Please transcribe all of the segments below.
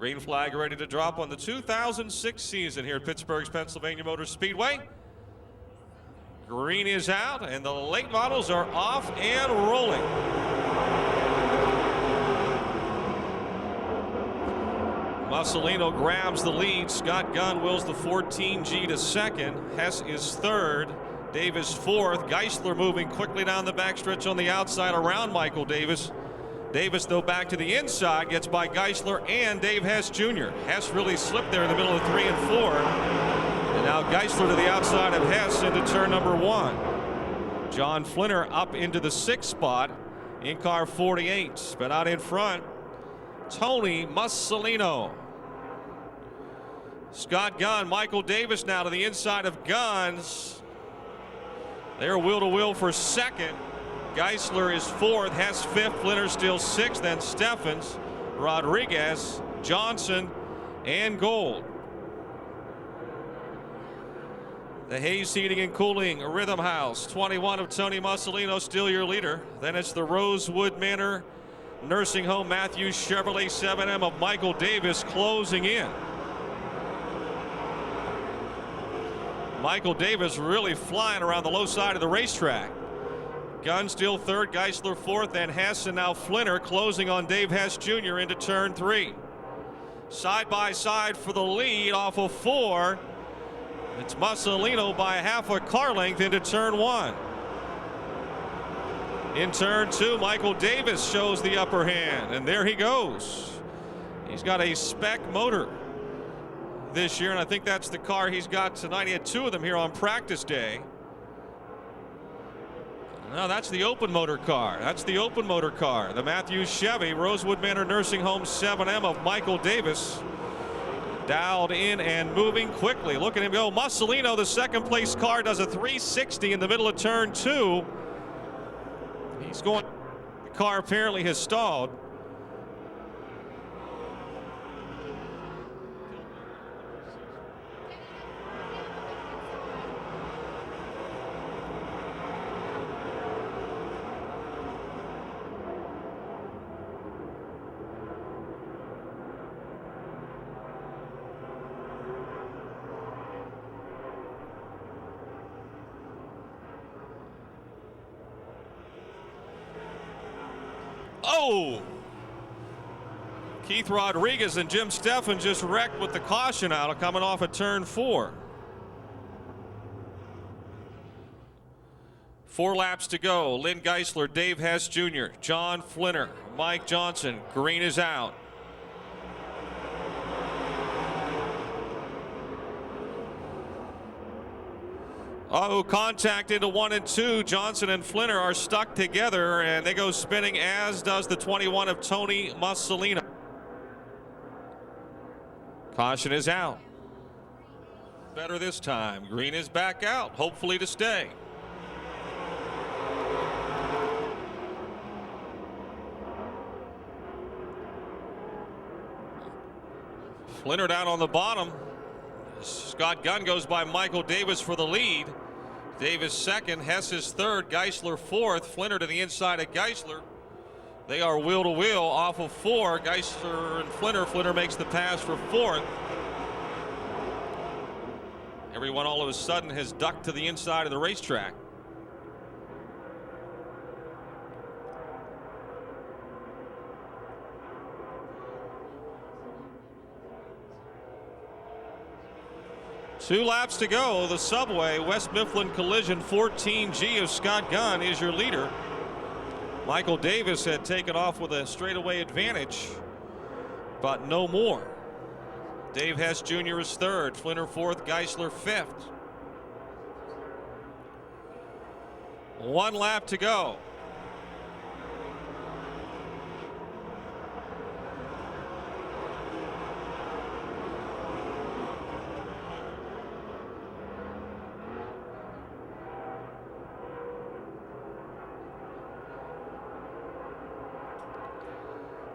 Green flag ready to drop on the 2006 season here at Pittsburgh's Pennsylvania Motor Speedway. Green is out, and the late models are off and rolling. Mussolino grabs the lead. Scott Gunn wills the 14G to second. Hess is third. Davis fourth. Geisler moving quickly down the backstretch on the outside around Michael Davis. Davis, though, back to the inside, gets by Geisler and Dave Hess Jr. Hess really slipped there in the middle of 3 and 4. And now Geisler to the outside of Hess into turn number 1. John Flinner up into the 6th spot in car 48. But out in front, Tony Mussolino. Scott Gunn, Michael Davis now to the inside of Guns. They're wheel to wheel for second. Geisler is 4th, Hess 5th, Flinner still 6th, then Steffens, Rodriguez, Johnson, and Gold. The Hayes Heating and Cooling Rhythm House, 21 of Tony Mussolino, still your leader. Then it's the Rosewood Manor Nursing Home Matthews Chevrolet 7M of Michael Davis closing in. Michael Davis really flying around the low side of the racetrack. Gunn still 3rd, Geisler 4th, and Hess, and now Flinner closing on Dave Hess Jr. into turn 3. Side by side for the lead off of 4. It's Mussolino by half a car length into turn 1. In turn 2, Michael Davis shows the upper hand, and there he goes. He's got a spec motor this year, and I think that's the car he's got tonight. He had 2 of them here on practice day. No, that's the open motor car. That's the open motor car. The Matthews Chevy Rosewood Manor Nursing Home 7M of Michael Davis. Dialed in and moving quickly. Look at him go. Mussolino, the 2nd place car, does a 360 in the middle of turn 2. He's going. The car apparently has stalled. Oh! Keith Rodriguez and Jim Steffen just wrecked with the caution out coming off of turn 4. 4 laps to go. Lynn Geisler, Dave Hess Jr., John Flinner, Mike Johnson. Green is out. Oh, contact into 1 and 2. Johnson and Flinner are stuck together, and they go spinning, as does the 21 of Tony Mussolino. Caution is out. Better this time. Green is back out, hopefully to stay. Flinner down on the bottom. Scott Gunn goes by Michael Davis for the lead. Davis second, Hess is third, Geisler fourth. Flinner to the inside of Geisler. They are wheel to wheel off of four. Geisler and Flinner. Flinner makes the pass for fourth. Everyone all of a sudden has ducked to the inside of the racetrack. Two laps to go. The Subway West Mifflin collision. 14G of Scott Gunn is your leader. Michael Davis had taken off with a straightaway advantage, but no more. Dave Hess Jr. is third, Flinner fourth, Geisler fifth. One lap to go.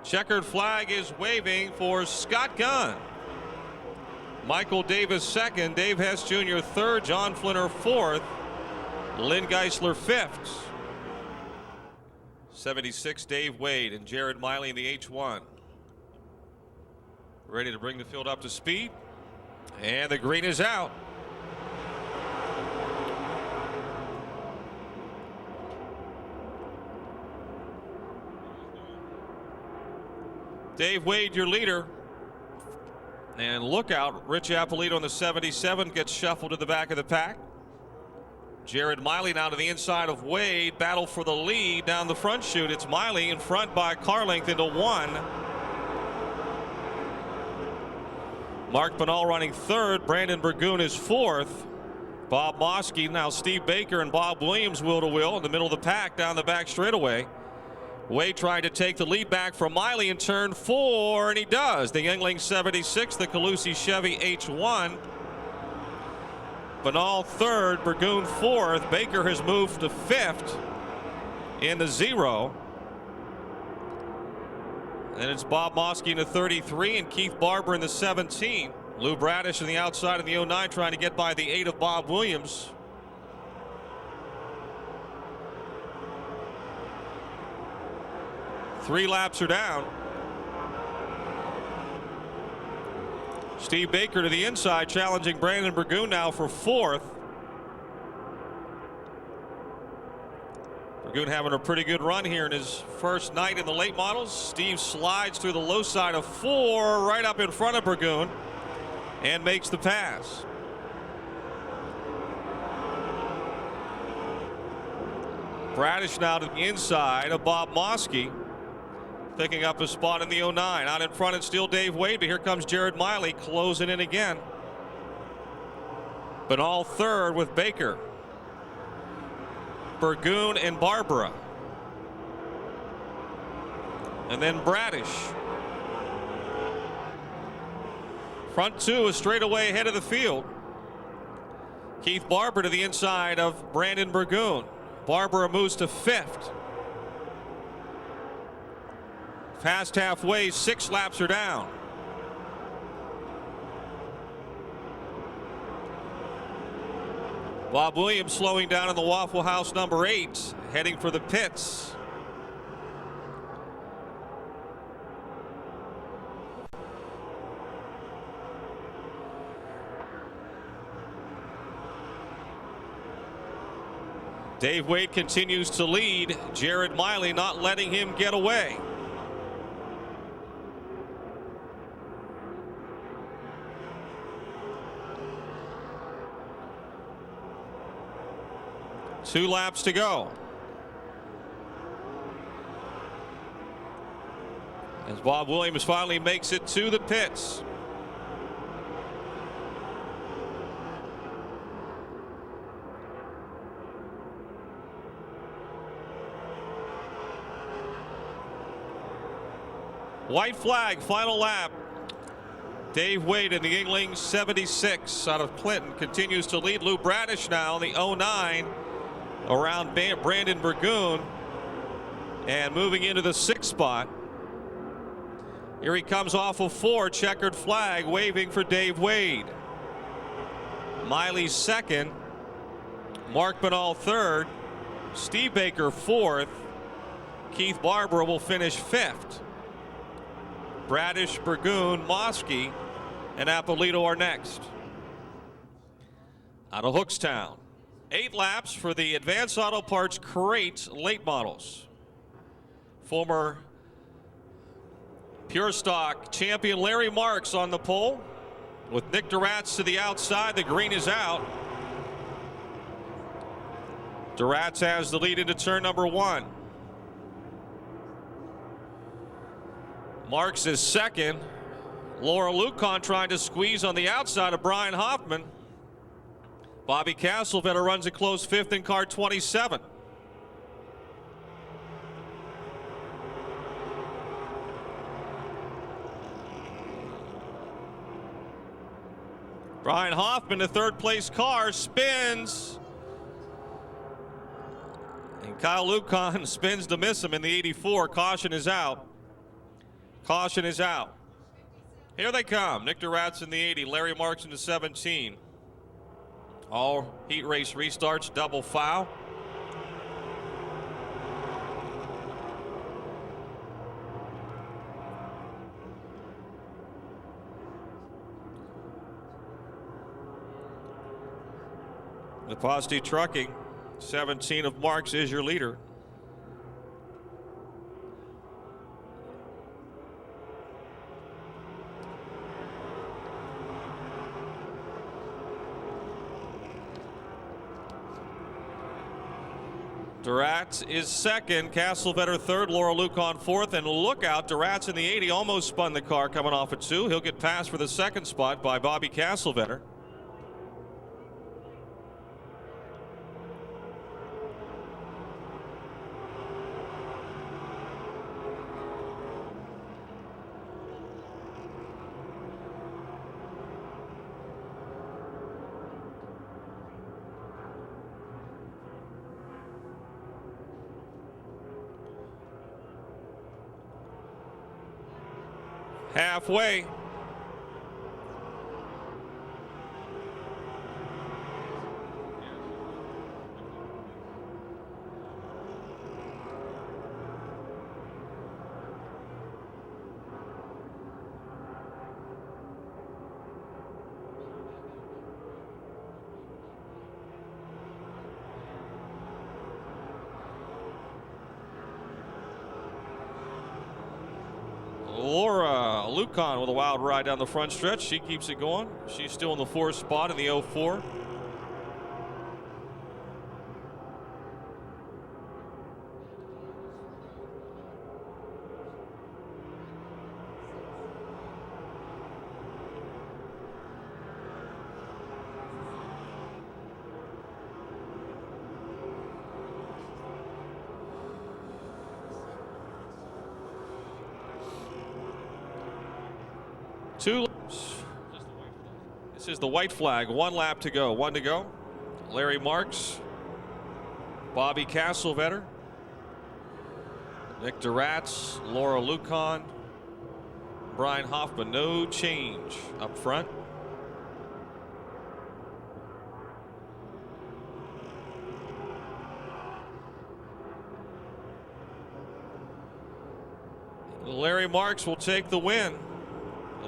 Checkered flag is waving for Scott Gunn. Michael Davis second, Dave Hess Jr. third, John Flinner fourth, Lynn Geisler fifth. 76 Dave Wade and Red Miley in the H1. Ready to bring the field up to speed. And the green is out. Dave Wade, your leader. And look out, Rich Appolito on the 77 gets shuffled to the back of the pack. Red Miley now to the inside of Wade. Battle for the lead down the front chute. It's Miley in front by a car length into one. Mark Banal running third. Brandon Burgoon is fourth. Bob Mosky, now Steve Baker and Bob Williams wheel to wheel in the middle of the pack down the back straightaway. Wade trying to take the lead back from Miley in turn four, and he does. The Yuengling 76, the Calusi Chevy H1. Banal third, Burgoon fourth. Baker has moved to fifth in the 0. And it's Bob Mosky in the 33 and Keith Barber in the 17. Lou Bradish on the outside of the 09 trying to get by the 8 of Bob Williams. Three laps are down. Steve Baker to the inside challenging Brandon Burgoon now for fourth. Burgoon having a pretty good run here in his first night in the late models. Steve slides through the low side of four right up in front of Burgoon and makes the pass. Bradish now to the inside of Bob Mosky, picking up a spot in the 09. Out in front, it's still Dave Wade, but here comes Red Miley closing in again. Banal third with Baker, Burgoon and Barbara, and then Bradish. Front two is straight away ahead of the field. Keith Barber to the inside of Brandon Burgoon. Barbara moves to fifth. Past halfway, 6 laps are down. Bob Williams slowing down in the Waffle House number 8, heading for the pits. Dave Wade continues to lead. Red Miley not letting him get away. Two laps to go. As Bob Williams finally makes it to the pits. White flag, final lap. Dave Wade in the Yuengling 76 out of Clinton continues to lead. Lou Bradish now in the 09 around Brandon Burgoon and moving into the 6th spot. Here he comes off of 4, checkered flag, waving for Dave Wade. Miley second, Mark Benall third, Steve Baker fourth, Keith Barber will finish fifth. Bradish, Burgoon, Mosky, and Apolito are next. Out of Hookstown, 8 laps for the Advanced Auto Parts Crate late models. Former Pure Stock champion Larry Marks on the pole, with Nick Duratz to the outside. The green is out. Duratz has the lead into turn number 1. Marks is second. Laura Lucon trying to squeeze on the outside of Brian Hoffman. Bobby Castlevetter runs a close 5th in car 27. Brian Hoffman, the 3rd place car, spins. And Kyle Lucon spins to miss him in the 84. Caution is out. Caution is out. Here they come. Nick Duratz in the 80, Larry Marks in the 17. All heat race restarts, double foul. Leposti Trucking, 17 of Marks is your leader. Duratz is second, Castlevetter third, Laura Lucon fourth, and look out, Duratz in the 80 almost spun the car coming off at 2. He'll get passed for the 2nd spot by Bobby Castlevetter. Halfway. Laura Lucon with a wild ride down the front stretch. She keeps it going. She's still in the 4th spot in the 04. This is the white flag. 1 lap to go. 1 to go. Larry Marks, Bobby Castlevetter, Nick Duratz, Laura Lucon, Brian Hoffman. No change up front. Larry Marks will take the win.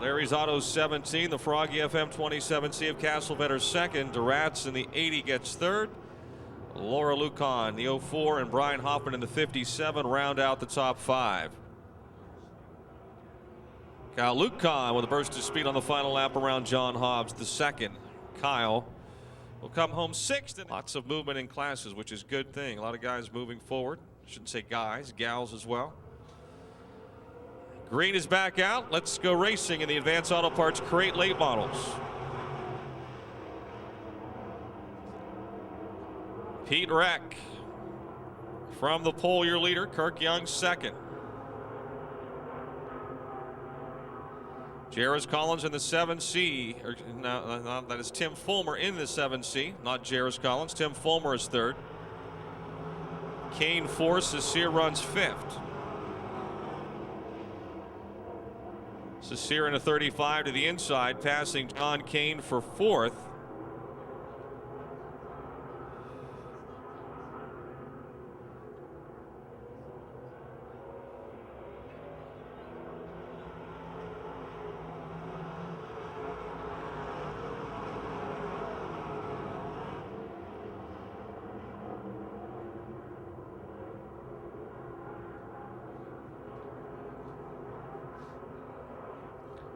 Larry's Auto 17, the Froggy FM 27C of Castlevetter second. Duratz in the 80 gets third. Laura Lucon, the 04, and Brian Hoffman in the 57 round out the top 5. Kyle Lucon with a burst of speed on the final lap around John Hobbs, the second. Kyle will come home 6th. Lots of movement in classes, which is a good thing. A lot of guys moving forward. Shouldn't say guys, gals as well. Green is back out. Let's go racing in the Advanced Auto Parts Crate late models. Pete Reck from the pole, your leader. Kirk Young second. Jarris Collins in the 7C. No, that is Tim Fulmer in the 7C, not Jarris Collins. Tim Fulmer is third. Kane Force, Sear runs 5th. Sear in a 35 to the inside, passing John Kane for 4th.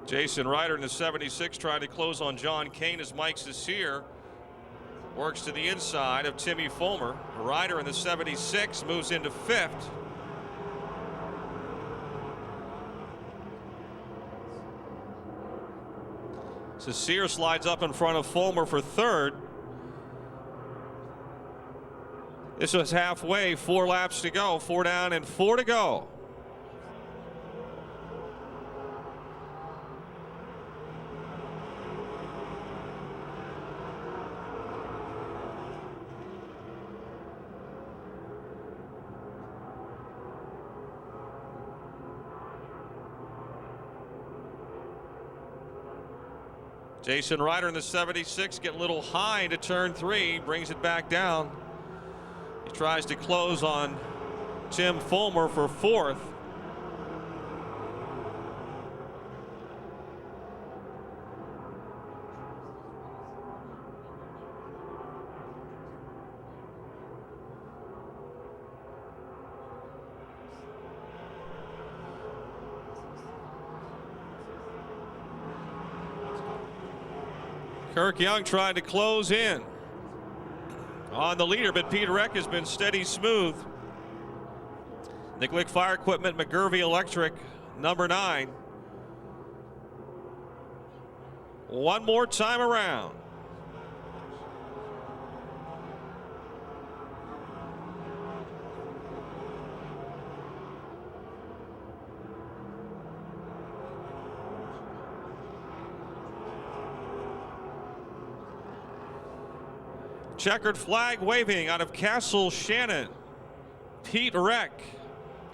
Jason Ryder in the 76 trying to close on John Kane as Mike Sear works to the inside of Timmy Fulmer. Ryder in the 76 moves into 5th. Sear slides up in front of Fulmer for 3rd. This was halfway, 4 laps to go, 4 down and 4 to go. Jason Ryder in the 76 getting a little high into turn 3, brings it back down. He tries to close on Tim Fulmer for 4th. Kirk Young tried to close in on the leader, but Pete Reck has been steady smooth. Nick Glick Fire Equipment, McGurvey Electric, number 9. One more time around. Checkered flag waving out of Castle Shannon. Pete Reck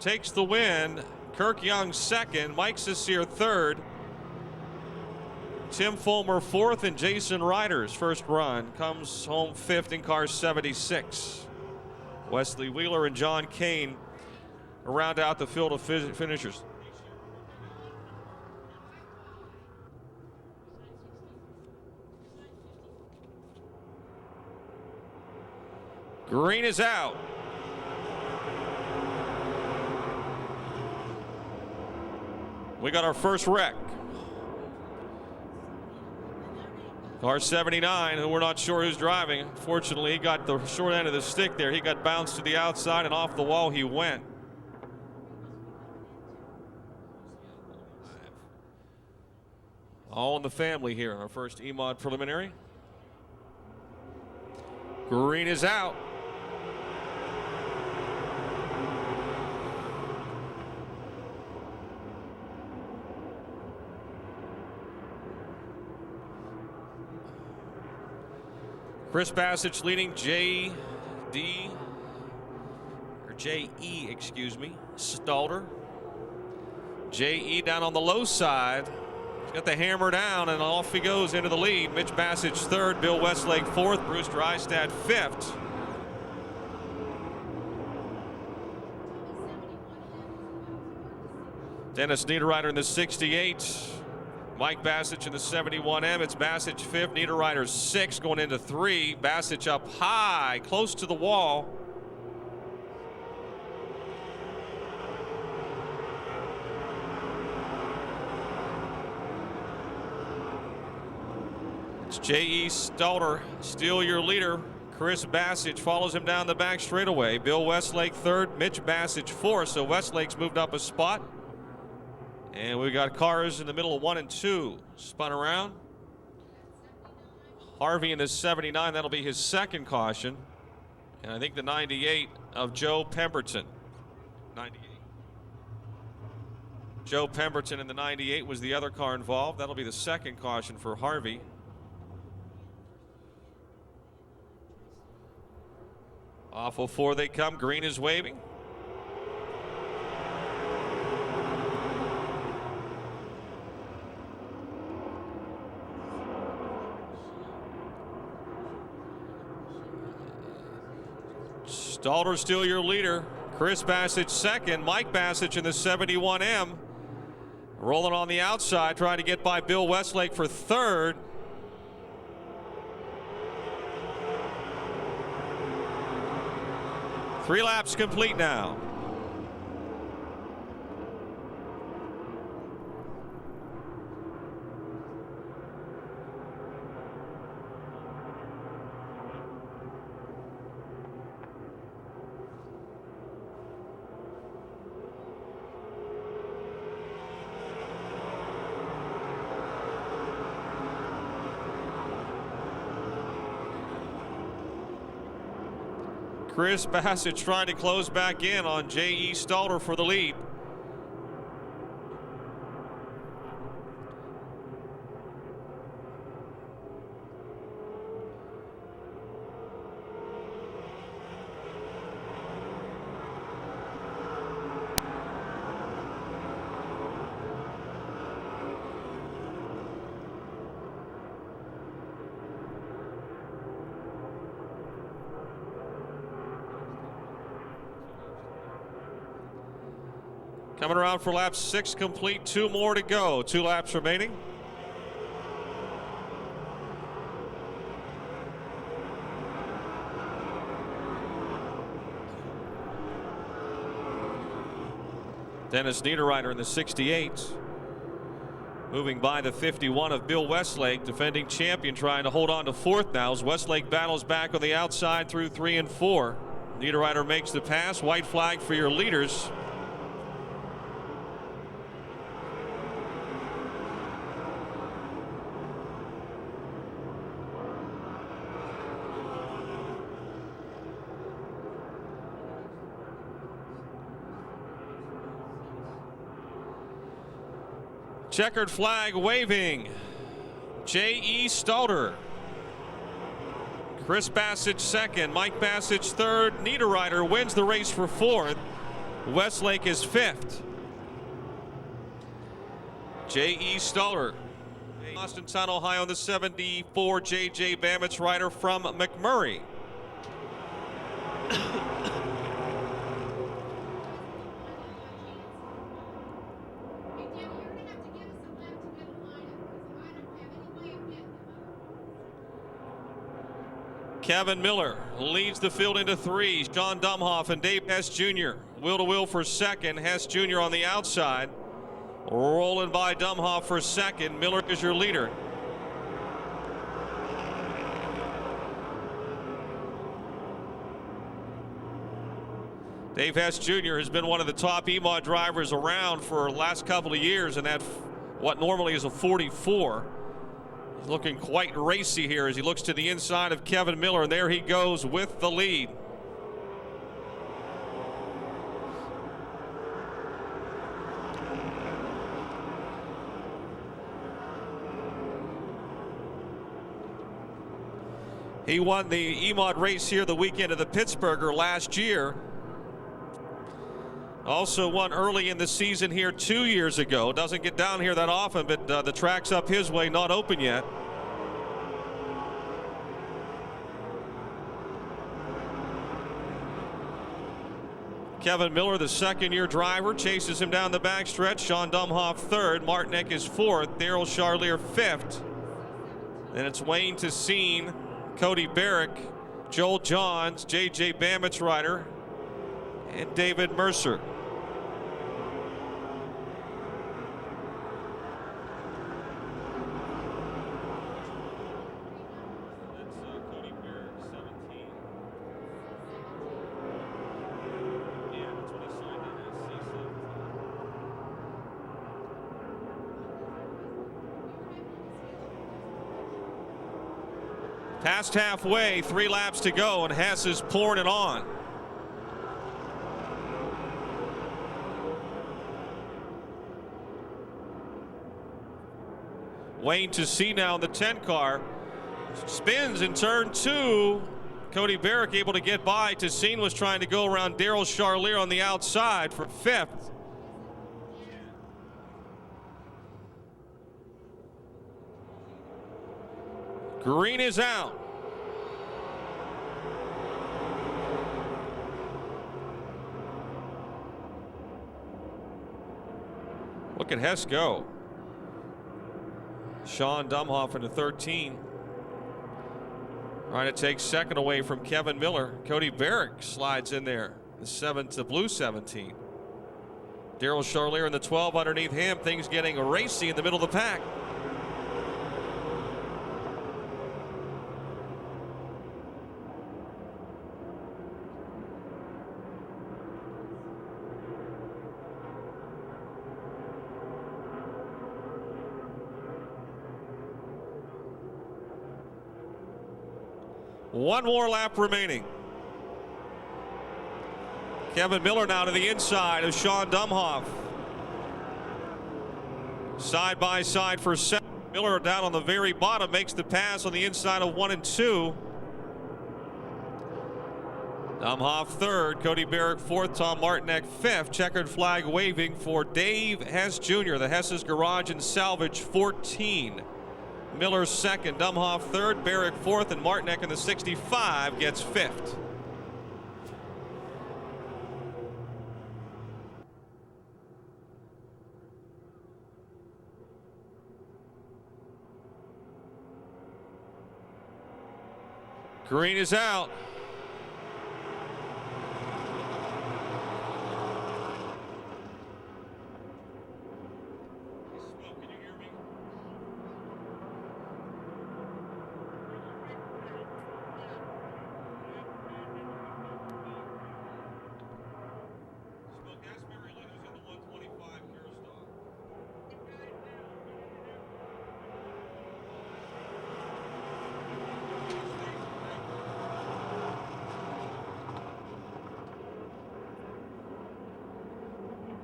takes the win. Kirk Young 2nd, Mike Sear 3rd, Tim Fulmer 4th, and Jason Ryder's first run comes home 5th in car 76. Wesley Wheeler and John Kane round out the field of finishers. Green is out. We got our first wreck. Car 79, who we're not sure who's driving. Fortunately, he got the short end of the stick there. He got bounced to the outside and off the wall he went. All in the family here in our first E-Mod preliminary. Green is out. Chris Bassich leading JE, excuse me, Stalter. JE down on the low side. He's got the hammer down and off he goes into the lead. Mitch Bassich 3rd, Bill Westlake 4th, Bruce Drystad 5th. Dennis Niederreiter in the 68. Mike Bassich in the 71M. It's Bassich 5th, Niederreiter 6th, going into 3. Bassich up high, close to the wall. It's J.E. Stalter, still your leader. Chris Bassich follows him down the back straightaway. Bill Westlake 3rd, Mitch Bassich 4th, so Westlake's moved up a spot. And we've got cars in the middle of 1 and 2. Spun around. Harvey in the 79, that'll be his 2nd caution. And I think the 98 of Joe Pemberton. 98. Joe Pemberton in the 98 was the other car involved. That'll be the 2nd caution for Harvey. Off of 4 they come. Green is waving. Stalter still your leader. Chris Bassett second. Mike Bassett in the 71M. Rolling on the outside, trying to get by Bill Westlake for third. Three laps complete now. Chris Bassett trying to close back in on J.E. Stalter for the lead. Coming around for lap 6 complete, 2 more to go. 2 laps remaining. Dennis Niederreiter in the 68. Moving by the 51 of Bill Westlake, defending champion, trying to hold on to 4th now as Westlake battles back on the outside through 3 and 4. Niederreiter makes the pass. White flag for your leaders. Checkered flag waving. J.E. Stalter. Chris Bassett second. Mike Bassett third. Niederreiter wins the race for 4th. Westlake is 5th. J.E. Stalter. Austintown, Ohio, the 74 J.J. Bammets rider from McMurray. Kevin Miller leads the field into 3. Sean Dumhoff and Dave Hess Jr. wheel to wheel for second. Hess Jr. on the outside. Rolling by Dumhoff for second. Miller is your leader. Dave Hess Jr. has been one of the top EMOD drivers around for the last couple of years, and that what normally is a 44. He's looking quite racy here as he looks to the inside of Kevin Miller, and there he goes with the lead. He won the EMOD race here the weekend of the Pittsburgh last year. Also won early in the season here 2 years ago. Doesn't get down here that often, but the track's up his way, not open yet. Kevin Miller, the second-year driver, chases him down the backstretch. Sean Dumhoff third. Martinek is 4th. Daryl Charlier 5th. Then it's Wayne Tessine, Cody Barrick, Joel Johns, J.J. Bammets rider, and David Mercer. Past halfway, 3 laps to go, and Hess is pouring it on. Wayne Tessine now in the 10 car. Spins in turn 2. Cody Barrick able to get by. Tessine was trying to go around Daryl Charlier on the outside for 5th. Green is out. look at Hess go. Sean Dumhoff into 13. Trying to take second away from Kevin Miller. Cody Barrick slides in there. The blue 17. Daryl Charlier in the 12 underneath him. Things getting racy in the middle of the pack. One more lap remaining. Kevin Miller now to the inside of Sean Dumhoff. Side by side for second. Miller down on the very bottom makes the pass on the inside of 1 and 2. Dumhoff third, Cody Barrick fourth, Tom Martinek fifth. Checkered flag waving for Dave Hess Jr., the Hess's Garage and Salvage 14. Miller second, Dumhoff third, Barrick fourth, and Martinek in the 65 gets fifth. Green is out.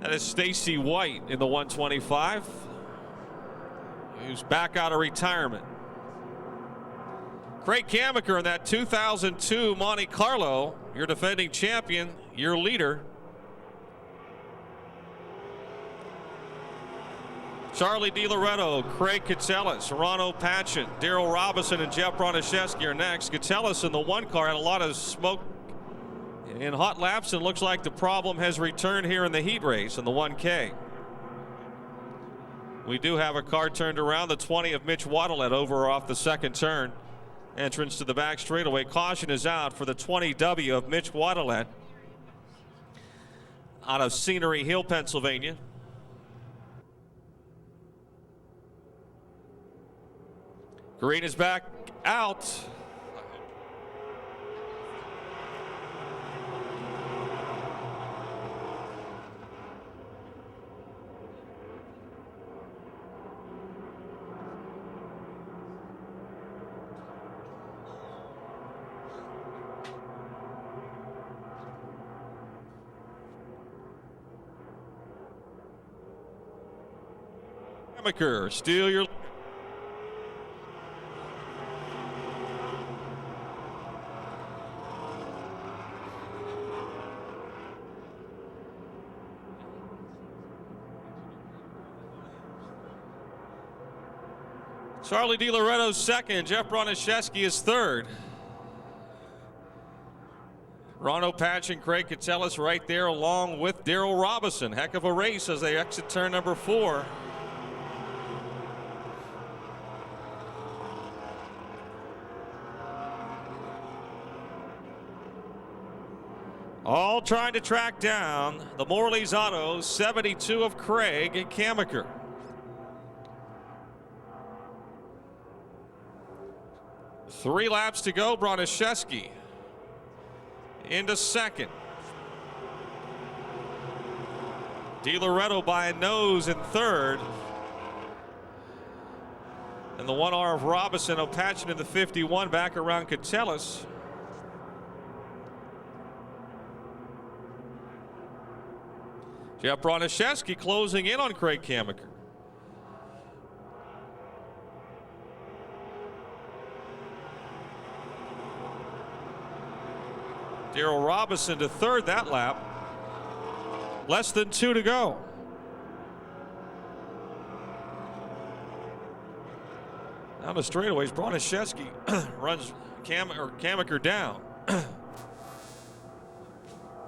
That is Stacy White in the 125, who's back out of retirement. Craig Kamaker in that 2002 Monte Carlo, your defending champion, your leader. Charlie DiLoretto, Craig Catellus, Ronno Patchett, Daryl Robinson, and Jeff Bronaszewski are next. Catellus in the one car had a lot of smoke in hot laps, and looks like the problem has returned here in the heat race in the 1K. We do have a car turned around, the 20 of Mitch Waddle over off the second turn. Entrance to the back straightaway. Caution is out for the 20W of Mitch Waddle out of Scenery Hill, Pennsylvania. Green is back out. Kamaker, steal your. Charlie DiLoretto's second. Jeff Bronaszewski is third. Ronno Patch and Craig Catellus right there along with Daryl Robinson. Heck of a race as they exit turn number 4. All trying to track down the Morley's Auto 72 of Craig Kamaker. Three laps to go. Bronaszewski into second. DiLoretto by a nose in third. And the 1R of Robinson, Opatchin in the 51 back around Catellus. Jeff Bronaszewski closing in on Craig Kamaker. Daryl Robinson to third that lap. Less than 2 to go. Down the straightaways, Bronaszewski runs Kamaker down.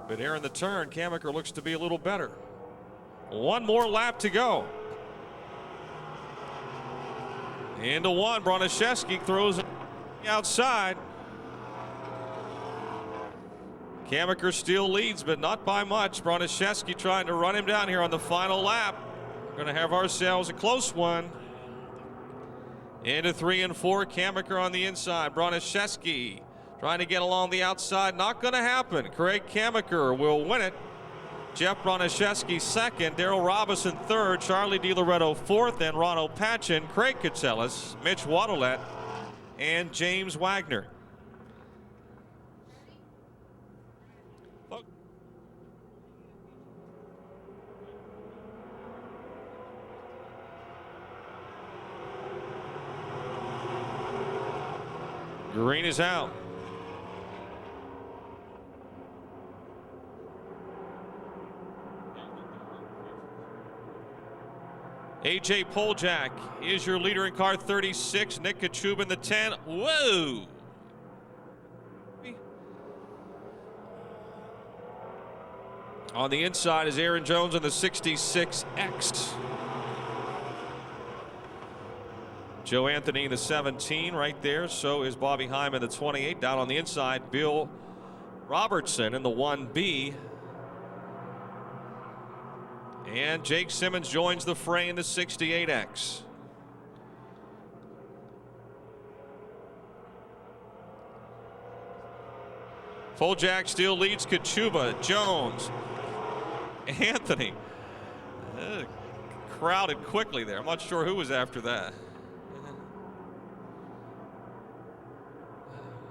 But here in the turn, Kamaker looks to be a little better. One more lap to go. Into one, Broniszewski throws it outside. Kammaker still leads, but not by much. Broniszewski trying to run him down here on the final lap. We're going to have ourselves a close one. Into 3 and 4, Kammaker on the inside. Broniszewski trying to get along the outside. Not going to happen. Craig Kammaker will win it. Jeff Broniszewski second, Darrell Robinson third, Charlie DiLoretto fourth, and Ron Opachin, Craig Katselas, Mitch Waddellette, and James Wagner. Green is out. AJ Poljak is your leader in car 36. Nick Kachuba in the 10. Whoa! On the inside is Aaron Jones in the 66X. Joe Anthony in the 17 right there. So is Bobby Heim in the 28. Down on the inside, Bill Robertson in the 1B. And Jake Simmons joins the fray in the 68X. Poljak still leads. Kachuba, Jones, Anthony. Crowded quickly there. I'm not sure who was after that.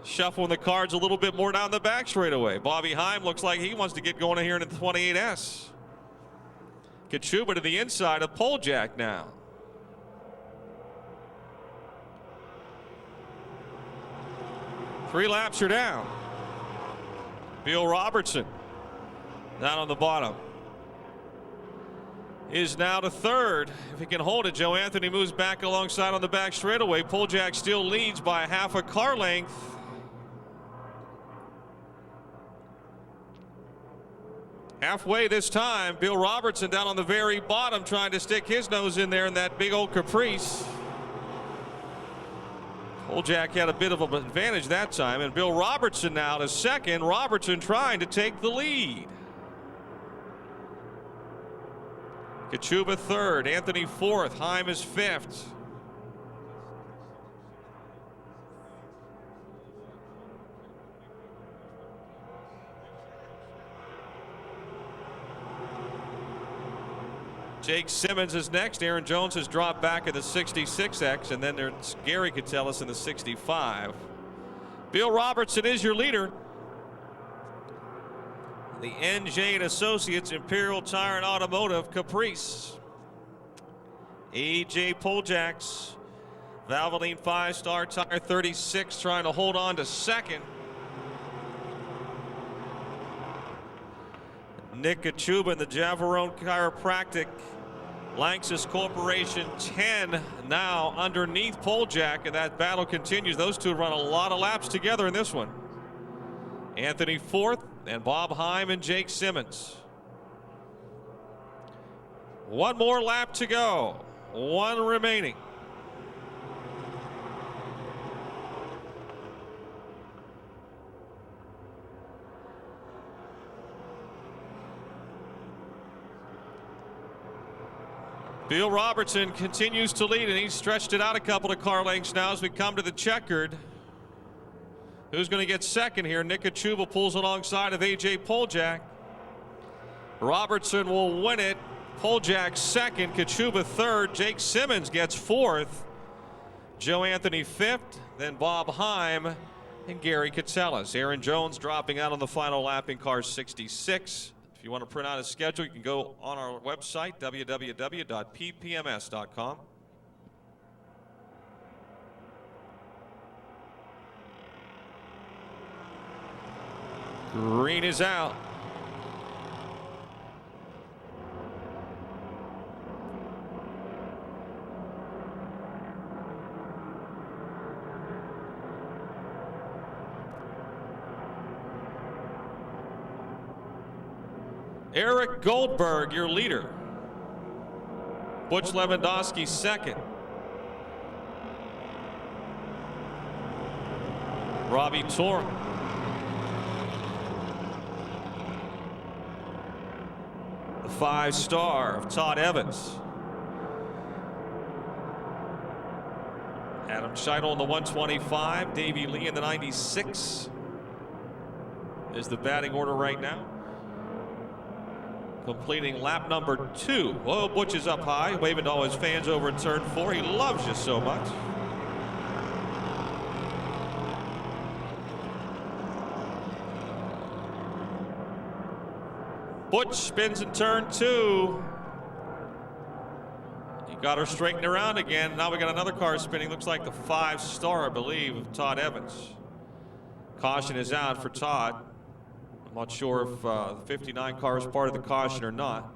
Shuffling the cards a little bit more down the back straightaway. Bobby Heim looks like he wants to get going here in the 28S. Kachuba to the inside of Poljak now. Three laps are down. Bill Robertson down on the bottom is now to third. If he can hold it, Joe Anthony moves back alongside on the back straightaway. Poljak still leads by a half a car length. Halfway this time, Bill Robertson down on the very bottom trying to stick his nose in there in that big old Caprice. Poljak had a bit of an advantage that time, and Bill Robertson now to second. Robertson trying to take the lead. Kachuba third, Anthony fourth, Heim is fifth. Jake Simmons is next. Aaron Jones has dropped back at the 66X, and then there's Gary Katselas in the 65. Bill Robertson is your leader. The NJ and Associates Imperial Tire and Automotive Caprice. AJ Poljak's Valvoline 5-star tire 36 trying to hold on to second. Nick Kachuba in the Javarone Chiropractic Lanxess Corporation 10 now underneath Poljak, and that battle continues. Those two run a lot of laps together in this one. Anthony fourth, and Bob Heim and Jake Simmons. One more lap to go. One remaining. Bill Robertson continues to lead, and he's stretched it out a couple of car lengths now as we come to the checkered. Who's going to get second here? Nick Kachuba pulls alongside of AJ Poljak. Robertson will win it. Poljak second, Kachuba third. Jake Simmons gets fourth. Joe Anthony fifth, then Bob Heim and Gary Katselas. Aaron Jones dropping out on the final lap in car 66. If you want to print out a schedule, you can go on our website, www.ppms.com. Green is out. Eric Goldberg, your leader. Butch Lewandowski second. Robbie Torrance. The 5-star of Todd Evans. Adam Scheitel in the 125. Davey Lee in the 96 is the batting order right now. Completing lap number 2. Oh, Butch is up high, waving to all his fans over in turn 4. He loves you so much. Butch spins in turn 2. He got her straightened around again. Now we got another car spinning. Looks like the 5-star, I believe, of Todd Evans. Caution is out for Todd. I'm not sure if the 59 car is part of the caution or not.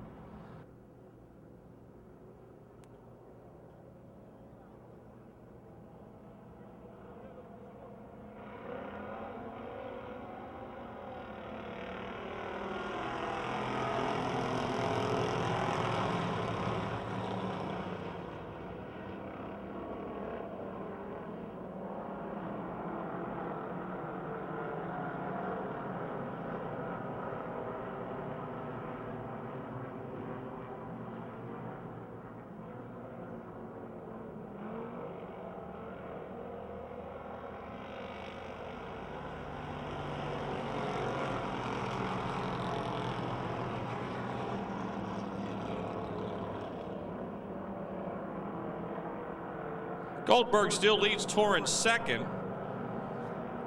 Goldberg still leads Torrance second.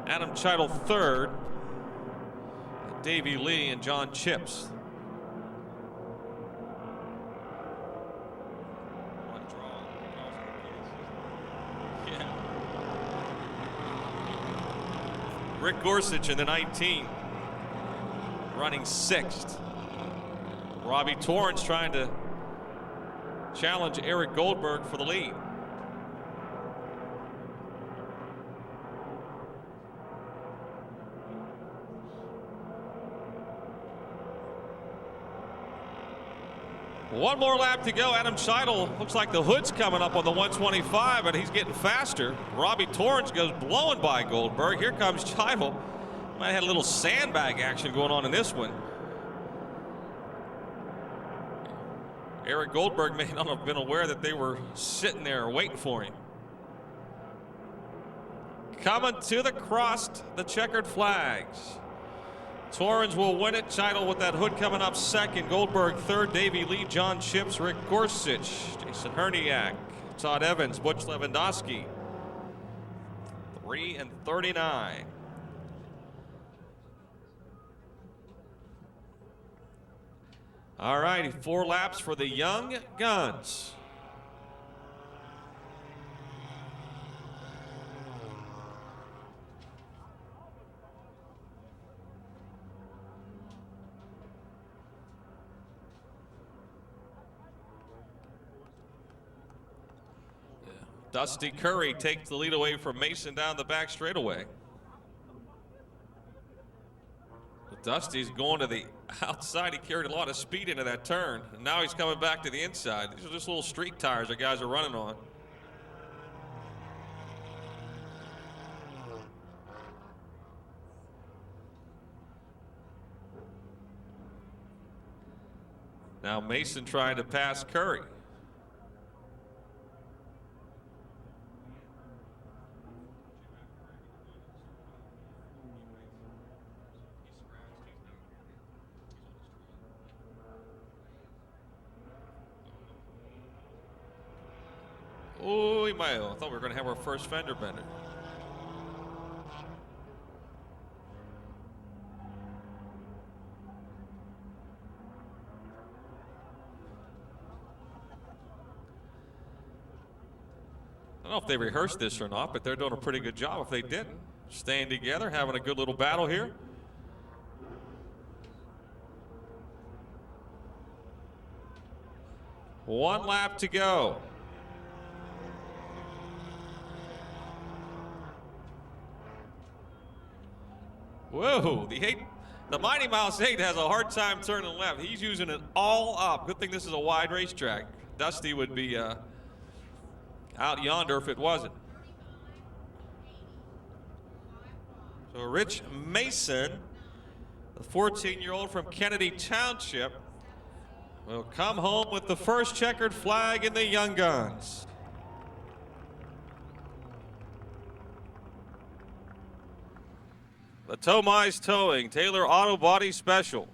Adam Scheitel third. Davey Lee and John Chips. Yeah. Rick Gorsuch in the 19. Running 6th. Robbie Torrance trying to challenge Eric Goldberg for the lead. One more lap to go. Adam Scheitel looks like the hood's coming up on the 125, but he's getting faster. Robbie Torrance goes blowing by Goldberg. Here comes Scheitel. Might have had a little sandbag action going on in this one. Eric Goldberg may not have been aware that they were sitting there waiting for him. Coming to the crest, the checkered flags. Torrance will win it. Scheitel with that hood coming up second. Goldberg third. Davey Lee, John Chips, Rick Gorsuch, Jason Herniak, Todd Evans, Butch Lewandowski. 3 and 39. All righty, 4 laps for the young guns. Dusty Curry takes the lead away from Mason down the back straightaway. Dusty's going to the outside. He carried a lot of speed into that turn, and now he's coming back to the inside. These are just little street tires that guys are running on. Now Mason trying to pass Curry. Oh, he might have. I thought we were going to have our first fender bender. I don't know if they rehearsed this or not, but they're doing a pretty good job if they didn't. Staying together, having a good little battle here. One lap to go. Whoa, the Mighty Mouse 8 has a hard time turning left. He's using it all up. Good thing this is a wide racetrack. Dusty would be out yonder if it wasn't. So Rich Mason, the 14-year-old from Kennedy Township, will come home with the first checkered flag in the Young Guns. The Tomai's Towing, Taylor Auto Body Special.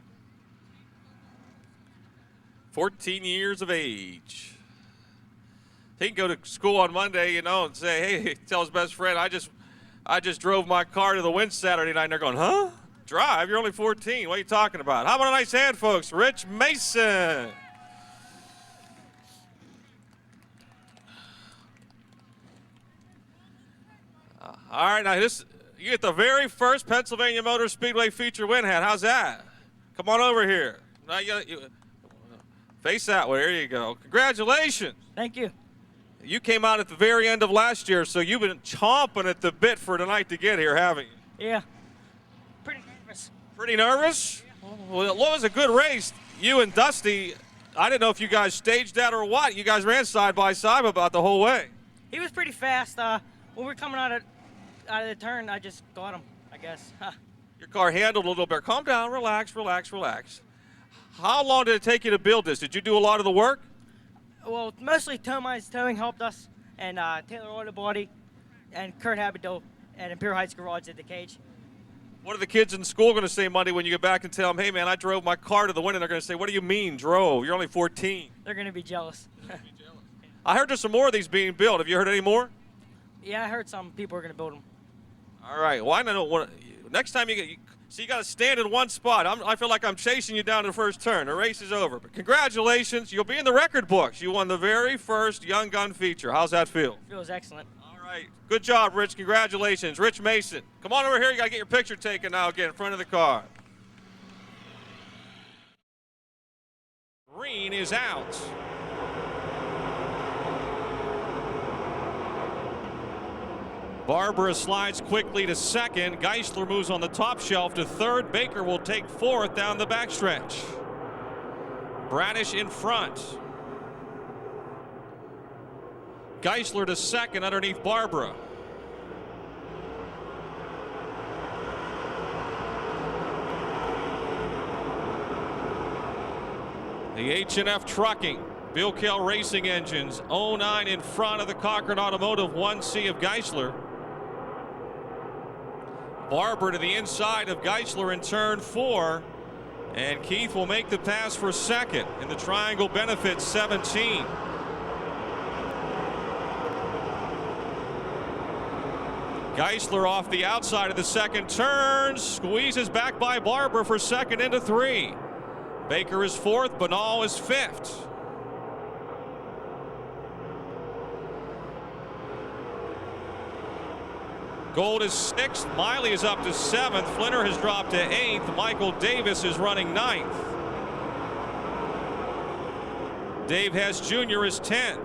14 years of age. He can go to school on Monday, you know, and say, hey, tell his best friend, I just drove my car to the win Saturday night. And they're going, huh? Drive? You're only 14. What are you talking about? How about a nice hand, folks? Rich Mason. All right, now you get the very first Pennsylvania Motor Speedway feature win hat. How's that? Come on over here. Now you face that way. There you go. Congratulations. Thank you. You came out at the very end of last year, so you've been chomping at the bit for tonight to get here, haven't you? Yeah. Pretty nervous. Pretty nervous? Yeah. Well, it was a good race. You and Dusty, I didn't know if you guys staged that or what. You guys ran side by side about the whole way. He was pretty fast. When we were coming out of the turn, I just got him, I guess. Your car handled a little bit. Calm down, relax, relax, relax. How long did it take you to build this? Did you do a lot of the work? Well, mostly Tomai's Towing helped us, and Taylor Auto Body, and Kurt Habito, and Imperial Heights Garage did the cage. What are the kids in school going to say Monday when you get back and tell them, hey, man, I drove my car to the win? And they're going to say, what do you mean, drove? You're only 14. They're going to be jealous. I heard there's some more of these being built. Have you heard any more? Yeah, I heard some people are going to build them. All right. Well, I don't know. Next time you got to stand in one spot. I feel like I'm chasing you down to the first turn. The race is over. But congratulations. You'll be in the record books. You won the very first Young Gun feature. How's that feel? Feels excellent. All right. Good job, Rich. Congratulations. Rich Mason. Come on over here. You got to get your picture taken now again in front of the car. Green is out. Barbara slides quickly to second. Geisler moves on the top shelf to third. Baker will take fourth down the backstretch. Bradish in front. Geisler to second underneath Barbara. The H&F Trucking, Bill Kell Racing Engines, 09 in front of the Cochran Automotive 1C of Geisler. Barber to the inside of Geisler in turn 4, and Keith will make the pass for second in the Triangle Benefit 17. Geisler off the outside of the second turn, squeezes back by Barber for second into 3. Baker is 4th, Banal is 5th. Gold is 6th. Miley is up to 7th. Flinner has dropped to 8th. Michael Davis is running 9th. Dave Hess Jr. is 10th.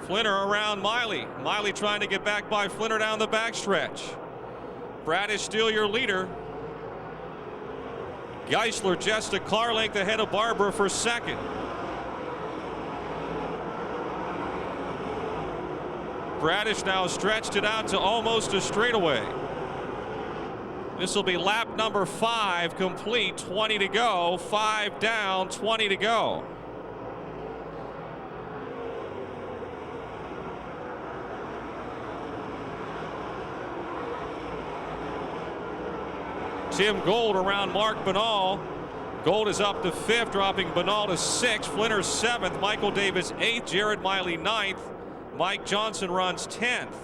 Flinner around Miley. Miley trying to get back by Flinner down the backstretch. Bradish still your leader. Geisler just a car length ahead of Barber for second. Bradish now stretched it out to almost a straightaway. This will be lap number 5 complete, 20 to go, 5 down, 20 to go. Tim Gold around Mark Banal. Gold is up to 5th, dropping Banal to 6th. Flinner 7th, Michael Davis 8th, Jared Miley 9th. Mike Johnson runs 10th.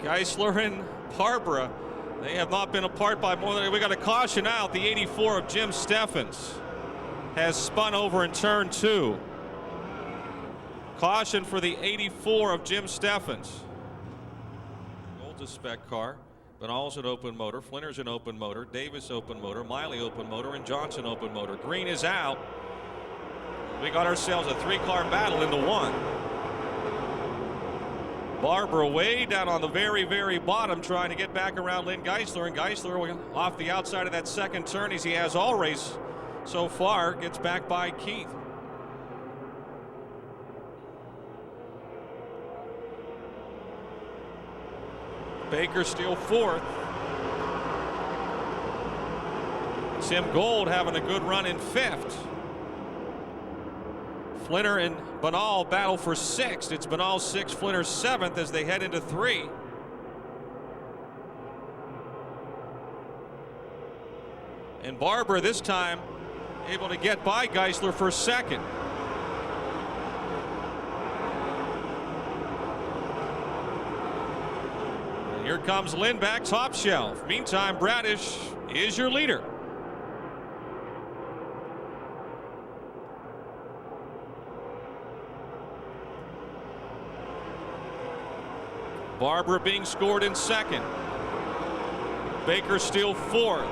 Geisler and Barbara, they have not been apart by more than, we got a caution out. The 84 of Jim Steffens has spun over in turn 2. Caution for the 84 of Jim Steffens. Gold's a spec car. Banal's an open motor. Flinner's an open motor. Davis open motor. Miley open motor. And Johnson open motor. Green is out. We got ourselves a 3-car battle into one. Barber way down on the very, very bottom trying to get back around Lynn Geisler, and Geisler off the outside of that second turn as he has all race so far, gets back by Keith. Baker still fourth. Tim Gold having a good run in fifth. Flinner and Banal battle for sixth. It's Banal sixth, Flinner seventh as they head into three. And Barber this time able to get by Geisler for second. And here comes Lynn back top shelf. Meantime, Bradish is your leader. Barber being scored in second. Baker still fourth.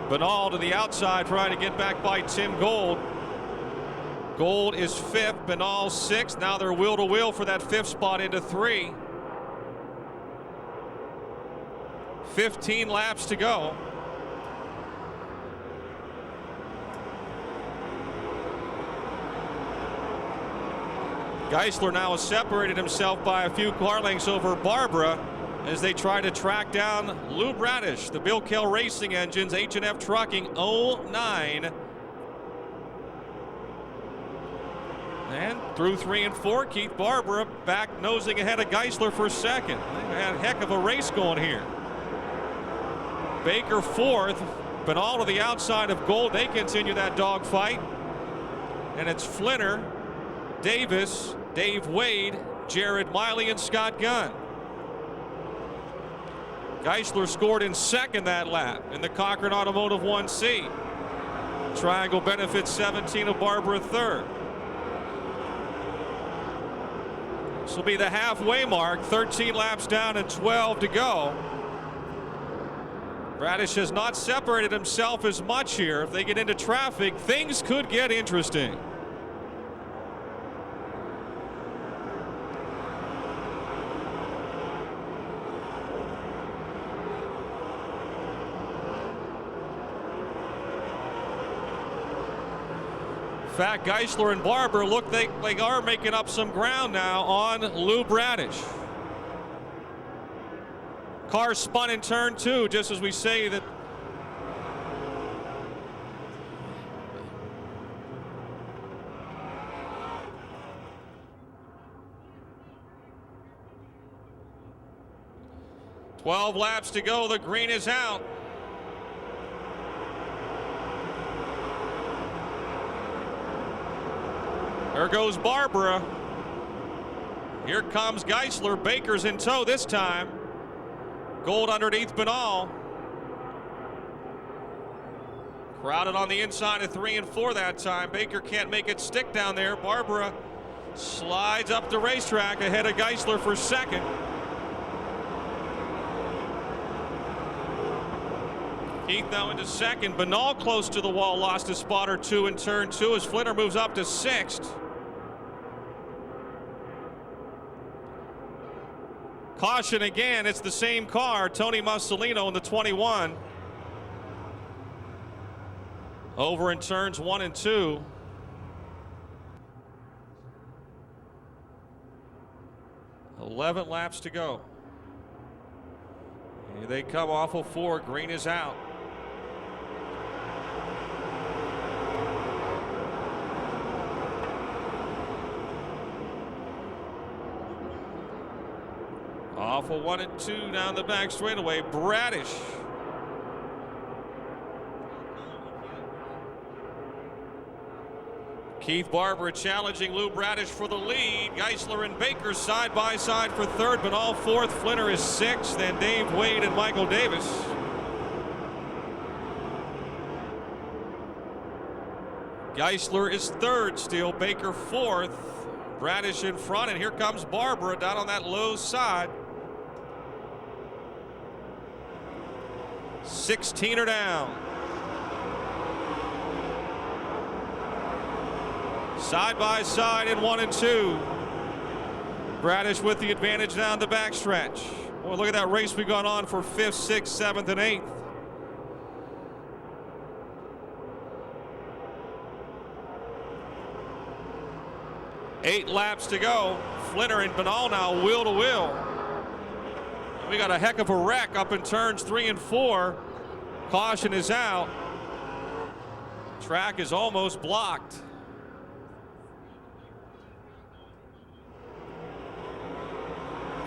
Banal to the outside trying to get back by Tim Gold. Gold is fifth, Banal sixth. Now they're wheel to wheel for that fifth spot into three. 15 laps to go. Geisler now has separated himself by a few car lengths over Barbara as they try to track down Lou Bradish, the Bill Kell Racing Engines, H&F Trucking 09. And through 3 and 4, Keith Barbara back nosing ahead of Geisler for second. They've had a heck of a race going here. Baker fourth, Banal to the outside of Gold. They continue that dogfight. And it's Flinner, Davis, Dave Wade, Jared Miley, and Scott Gunn. Geisler scored in second that lap in the Cochran Automotive 1C. Triangle benefits 17 of Barbara third. This will be the halfway mark, 13 laps down and 12 to go. Bradish has not separated himself as much here. If they get into traffic, things could get interesting. In fact, Geisler and Barber look they are making up some ground now on Lou Bradish. Car spun in turn 2, just as we say that. "12 laps to go, the green is out." There goes Barbara. Here comes Geisler. Baker's in tow this time. Gold underneath Banal. Crowded on the inside of 3 and 4 that time. Baker can't make it stick down there. Barbara slides up the racetrack ahead of Geisler for second. Keith now into second. Banal close to the wall, lost a spot or two in turn 2 as Flinner moves up to sixth. Caution again, it's the same car, Tony Mussolino in the 21. Over in turns 1 and 2. "11 laps to go. Here they come off of 4, green is out. Off of 1 and 2 down the back straightaway, Bradish. Keith Barber challenging Lou Bradish for the lead. Geisler and Baker side by side for third, but all fourth. Flinner is sixth, and Dave Wade and Michael Davis. Geisler is third still, Baker fourth. Bradish in front, and here comes Barbara down on that low side. 16 are down. Side by side in 1 and 2. Bradish with the advantage down the backstretch. Well, look at that race we've gone on for 5th, 6th, 7th, and 8th. Eight laps to go. Flinner and Banal now wheel to wheel. We got a heck of a wreck up in turns 3 and 4. Caution is out. Track is almost blocked.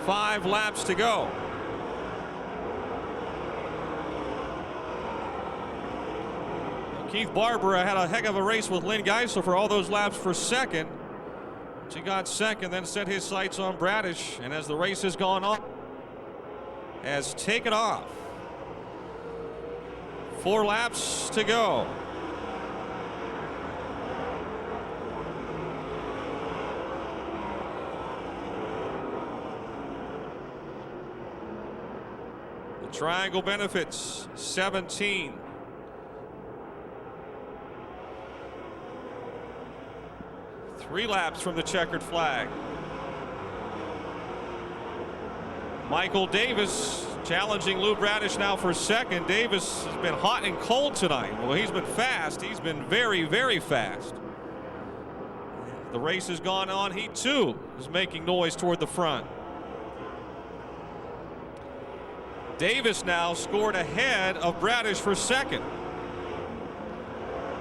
Five laps to go. Keith Barbara had a heck of a race with Lynn Geisler for all those laps for second. He got second, then set his sights on Bradish, and as the race has gone on, has taken off. 4 laps to go. The triangle benefits 17. Three laps from the checkered flag. Michael Davis challenging Lou Bradish now for second. Davis has been hot and cold tonight. Well, he's been fast. He's been very, very fast. The race has gone on. He too is making noise toward the front. Davis now scored ahead of Bradish for second.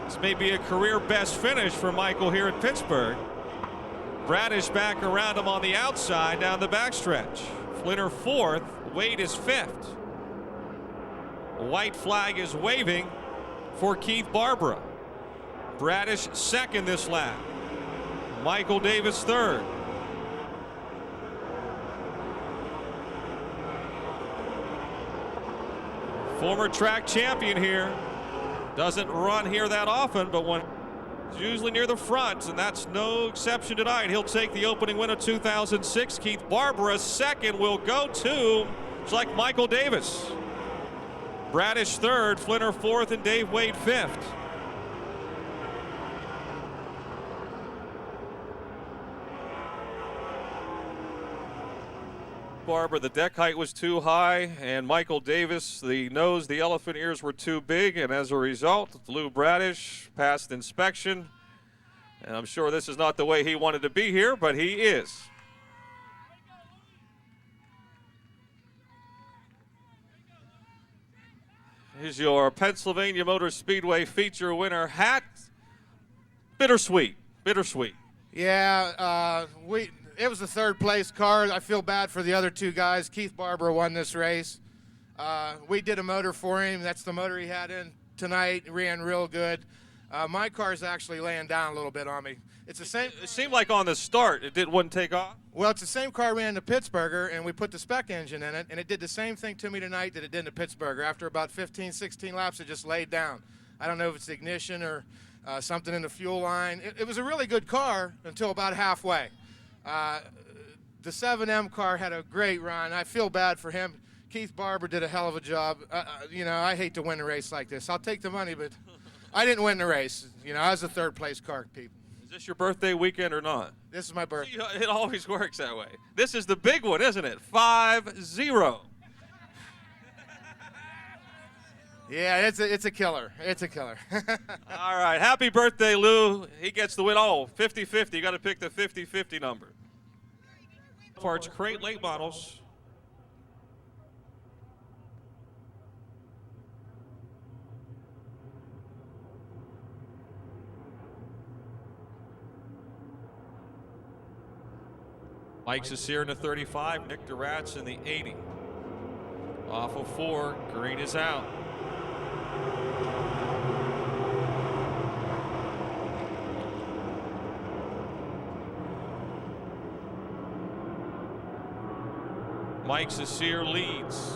This may be a career best finish for Michael here at Pittsburgh. Bradish back around him on the outside down the backstretch. Flinner 4th, Wade is 5th. White flag is waving for Keith Barbara. Bradish 2nd this lap. Michael Davis 3rd. Former track champion here. Doesn't run here that often, but when it's usually near the front, and that's no exception tonight. He'll take the opening win of 2006. Keith Barbara 2nd will go to, it's like Michael Davis. Bradish 3rd, Flinner 4th, and Dave Wade 5th. Barbara, the deck height was too high, and Michael Davis, the nose, the elephant ears were too big, and as a result, Lou Bradish passed inspection. And I'm sure this is not the way he wanted to be here, but he is. Here's your Pennsylvania Motor Speedway feature winner hat. Bittersweet, bittersweet. Yeah, it was the 3rd place car. I feel bad for the other 2 guys. Keith Barbara won this race. We did a motor for him. That's the motor he had in tonight. It ran real good. My car's actually laying down a little bit on me. It's the same. It seemed like on the start it wouldn't take off. Well, it's the same car ran the Pittsburgh, and we put the spec engine in it, and it did the same thing to me tonight that it did in the Pittsburgh. After about 15, 16 laps, it just laid down. I don't know if it's the ignition or something in the fuel line. It was a really good car until about halfway. The 7M car had a great run. I feel bad for him. Keith Barber did a hell of a job. You know, I hate to win a race like this. I'll take the money, but I didn't win the race. You know, I was a 3rd place car, people. Is this your birthday weekend or not? This is my birthday. See, it always works that way. This is the big one, isn't it? 5-0. Yeah, it's a killer. It's a killer. All right, happy birthday, Lou. He gets the win. Oh, 50-50. You got to pick the 50-50 number. Parts crate late models. Mike Cecere in the 35, Nick Duratz in the 80. Off of 4, green is out. Mike Cecere leads.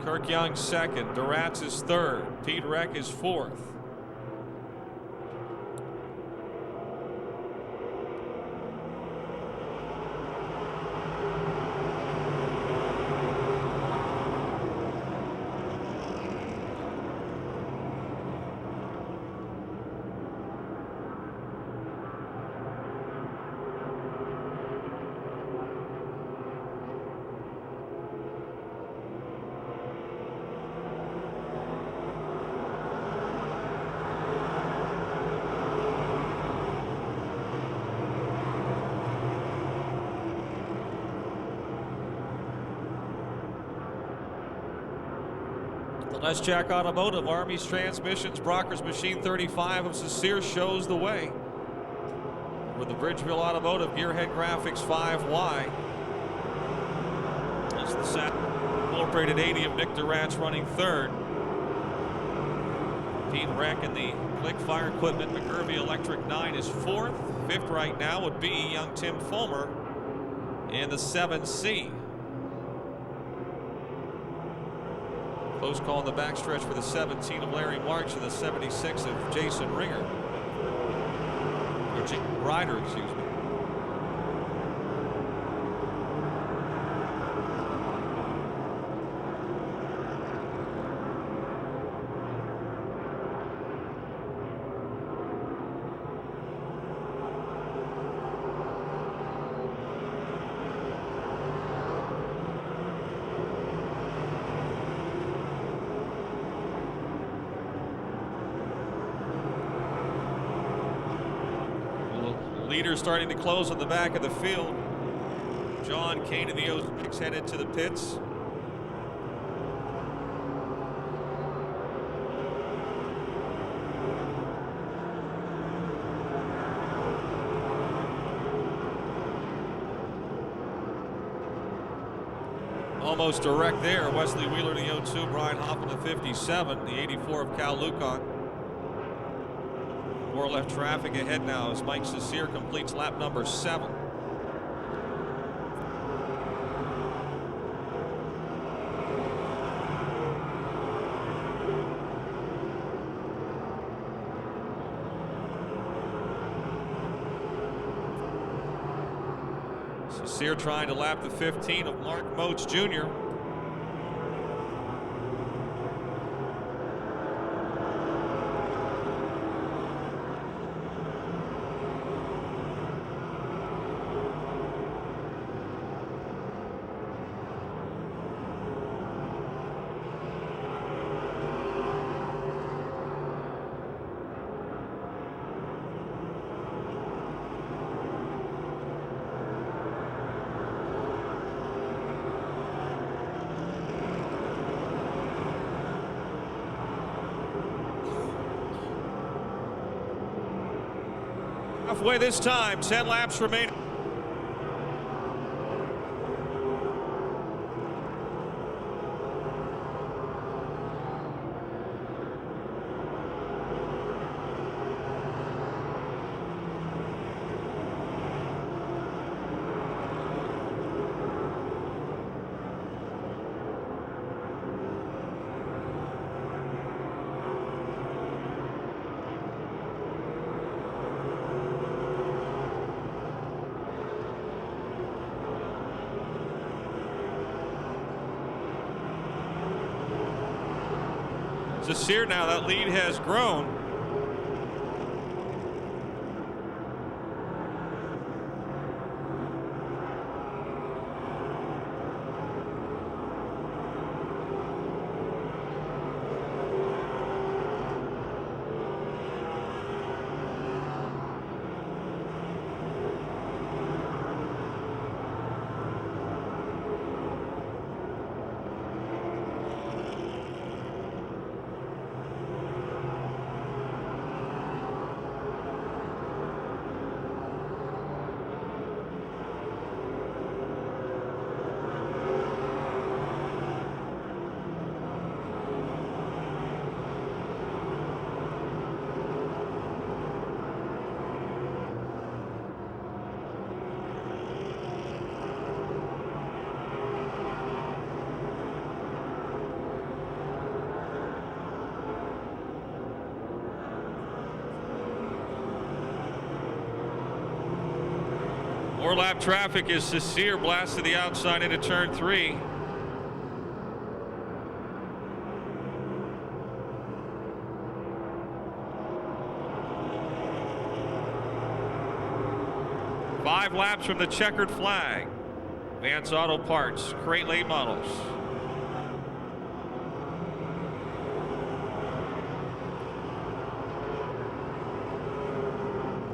Kirk Young 2nd. Duratz is 3rd. Pete Reck is 4th. The Les Jack Automotive, Army's Transmissions, Brocker's Machine 35 of Sincere shows the way. With the Bridgeville Automotive Gearhead Graphics 5Y. That's the Sat Incorporated 80 of Nick Durant's running third. Pete Reck in the Click Fire Equipment McGurvey Electric 9 is fourth. Fifth right now would be young Tim Fulmer in the 7C. Close call in the backstretch for the 17 of Larry March and the 76 of Jason Ringer. Ryder, excuse me. Leaders starting to close on the back of the field. John Kane and the 06 headed to the pits. Almost direct there. Wesley Wheeler, the 02, Brian Hoffman, the 57, the 84 of Cal Lucon. More left traffic ahead now as Mike Sincere completes lap number 7. Sincere trying to lap the 15 of Mark Moats Jr. Halfway this time, 10 laps remaining. Sincere now, that lead has grown. More lap traffic as Sincere blasts to the outside into turn 3. Five laps from the checkered flag. Vance Auto Parts, Crate Late Models.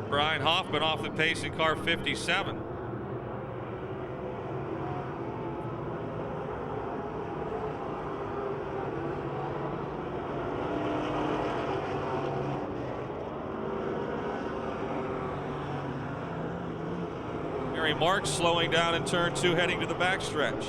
Brian Hoffman off the pace in car 57. Jerry Marks slowing down in turn 2, heading to the backstretch.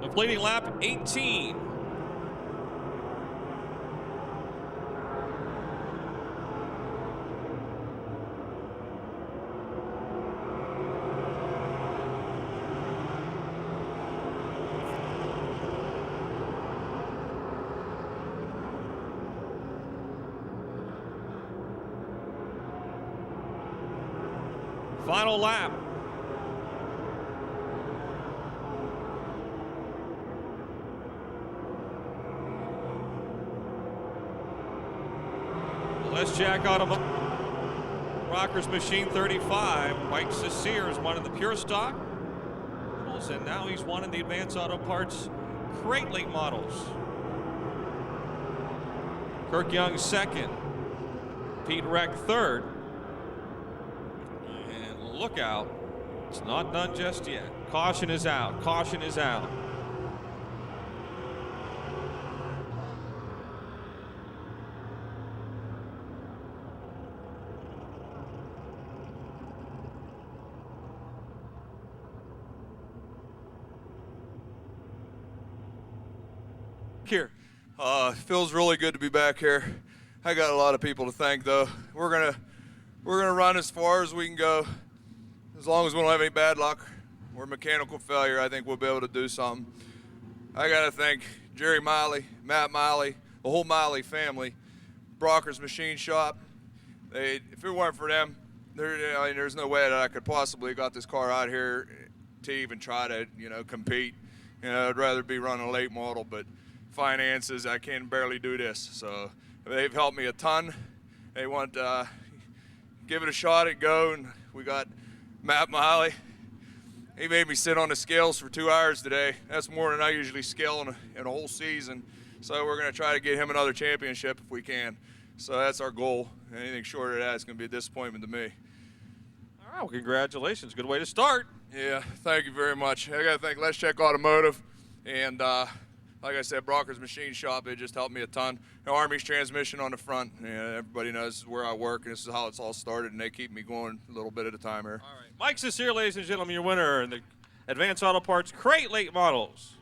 Completing lap 18. Final lap. Les Jack Automotive. Rockers Machine 35. Mike Sears won in the Pure Stock. And now he's won in the Advanced Auto Parts Crate Late Models. Kirk Young second. Pete Reck third. And look out. It's not done just yet. Caution is out. Caution is out. Here, feels really good to be back here. I got a lot of people to thank, though. We're gonna run as far as we can go. As long as we don't have any bad luck or mechanical failure, I think we'll be able to do something. I gotta thank Jerry Miley, Matt Miley, the whole Miley family, Brockers Machine Shop. If it weren't for them, there's no way that I could possibly have got this car out here to even try to, compete. I'd rather be running a late model, but finances, I can barely do this. So they've helped me a ton. They want to give it a shot at go, and we got Matt Miley. He made me sit on the scales for 2 hours today. That's more than I usually scale in a whole season. So we're going to try to get him another championship if we can. So that's our goal. Anything short of that is going to be a disappointment to me. All right, well, congratulations. Good way to start. Yeah, thank you very much. I got to thank Let's Check Automotive and like I said, Brockers Machine Shop. It just helped me a ton. Army's transmission on the front. Everybody knows where I work, and this is how it's all started, and they keep me going a little bit at a time here. All right. Mike Sears, ladies and gentlemen, your winner in the Advanced Auto Parts Crate Late Models.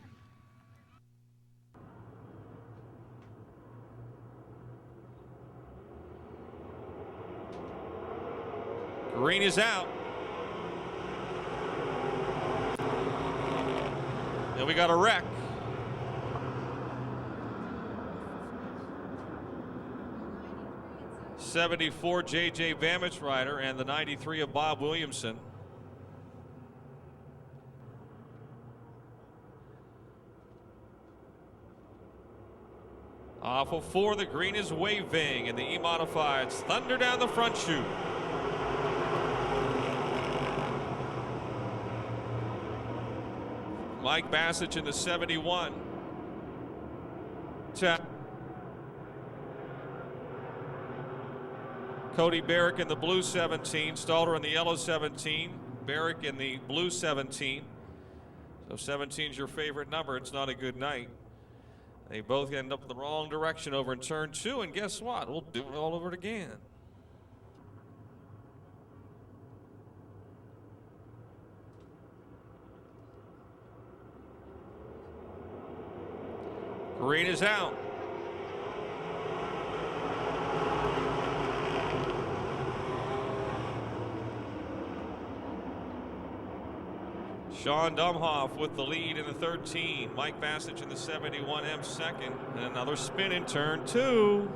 Green is out. And we got a wreck. '74 J.J. Vamich rider and the '93 of Bob Williamson. Off of 4, the green is waving, and the E-Modifieds thunder down the front chute. Mike Bassich in the '71. Cody Barrick in the blue 17, Stalter in the yellow 17, Barrick in the blue 17. So 17's your favorite number. It's not a good night. They both end up in the wrong direction over in turn 2, and guess what? We'll do it all over again. Green is out. Sean Dumhoff with the lead in the 13. Mike Bassich in the 71M second. And another spin in turn 2.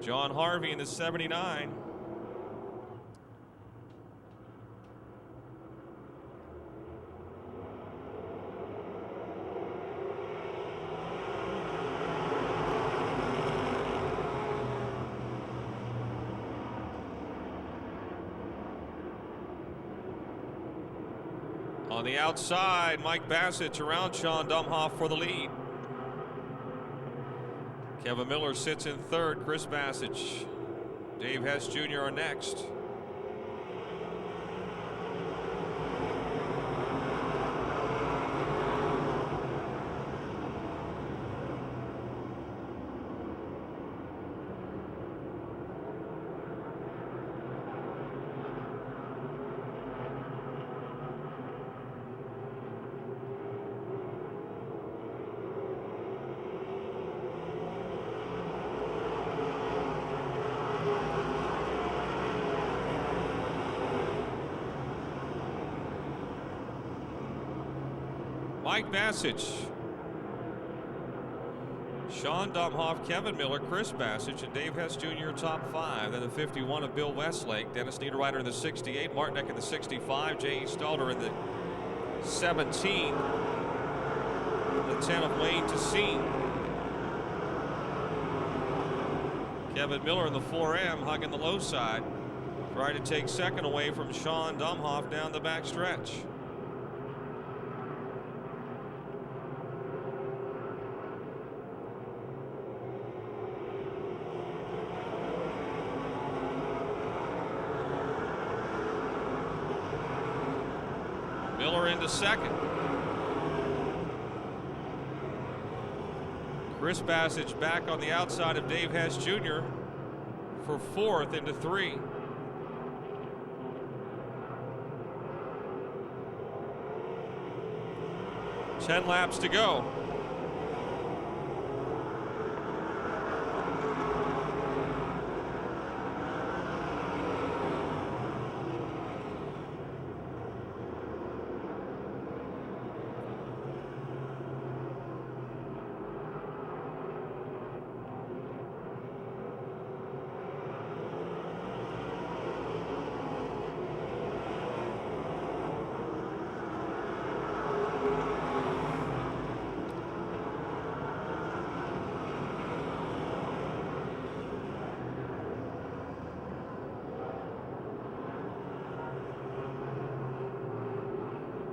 John Harvey in the 79. On the outside, Mike Bassett around Sean Dumhoff for the lead. Kevin Miller sits in third. Chris Bassett, Dave Hess Jr. are next. Mike Bassett, Sean Dumhoff, Kevin Miller, Chris Bassett, and Dave Hess Jr. top 5. Then the 51 of Bill Westlake, Dennis Niederreiter in the 68, Martinek in the 65, J.E. Stalder in the 17, the 10 of Wayne Tessine. Kevin Miller in the 4M, hugging the low side, trying to take second away from Sean Dumhoff down the back stretch. Miller into second. Chris Bassett back on the outside of Dave Hess Jr. for fourth into 3. Ten laps to go.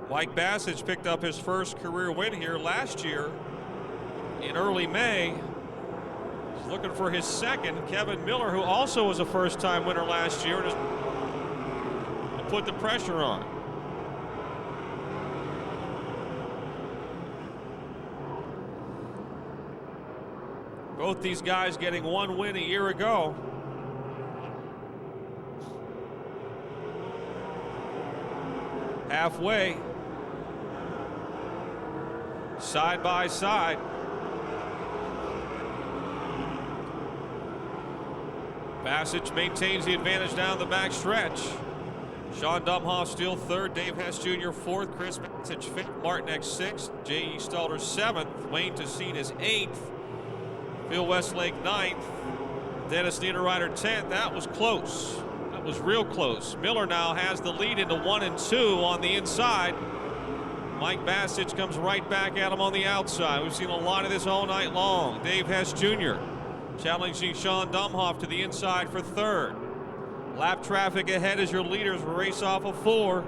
Mike Bassett picked up his first career win here last year in early May. He's looking for his second. Kevin Miller, who also was a first-time winner last year, just put the pressure on. Both these guys getting one win a year ago. Halfway. Side by side. Bassett maintains the advantage down the back stretch. Sean Dumhoff still third, Dave Hess Jr. fourth, Chris Bassett fifth, Martinek sixth, J.E. Stalder seventh, Wayne Tessine is eighth, Phil Westlake ninth, Dennis Niederreiter 10th. That was close. That was real close. Miller now has the lead into 1 and 2 on the inside. Mike Bassett comes right back at him on the outside. We've seen a lot of this all night long. Dave Hess Jr. challenging Sean Dumhoff to the inside for third. Lap traffic ahead as your leaders race off of 4.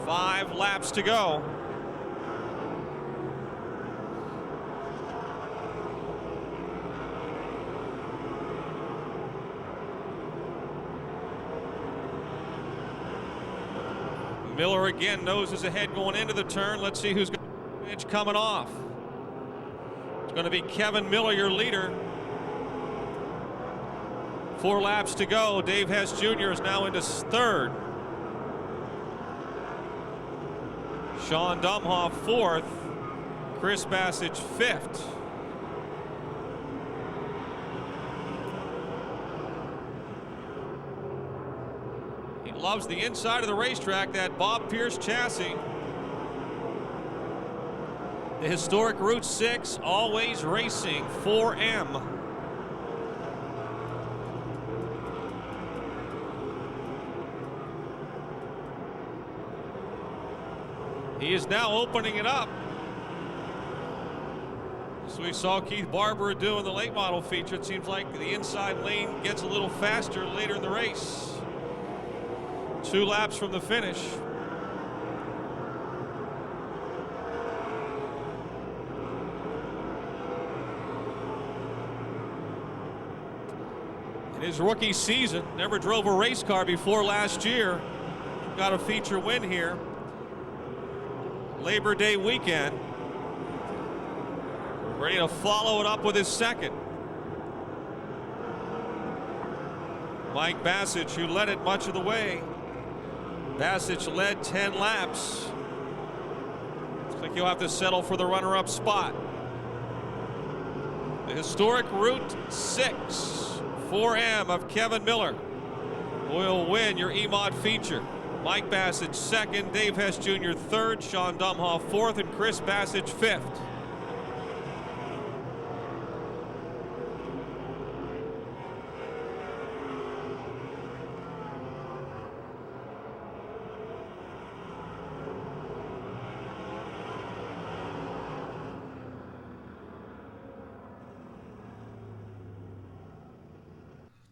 5 laps to go. Miller again noses ahead going into the turn. Let's see who's coming off. It's going to be Kevin Miller, your leader. 4 laps to go. Dave Hess Jr. is now into third. Sean Dumhoff fourth. Chris Bassett fifth. Loves the inside of the racetrack, that Bob Pierce chassis. The historic Route 6, always racing 4M. He is now opening it up. As we saw Keith Barber do in the late model feature, it seems like the inside lane gets a little faster later in the race. 2 laps from the finish. In his rookie season, never drove a race car before last year. Got a feature win here. Labor Day weekend. Ready to follow it up with his second. Mike Bassich, who led it much of the way. Bassich led 10 laps. Looks like he'll have to settle for the runner-up spot. The historic Route 6 4M of Kevin Miller will win your E-Mod feature. Mike Bassich second, Dave Hess Jr. third, Sean Dumhoff fourth, and Chris Bassich fifth.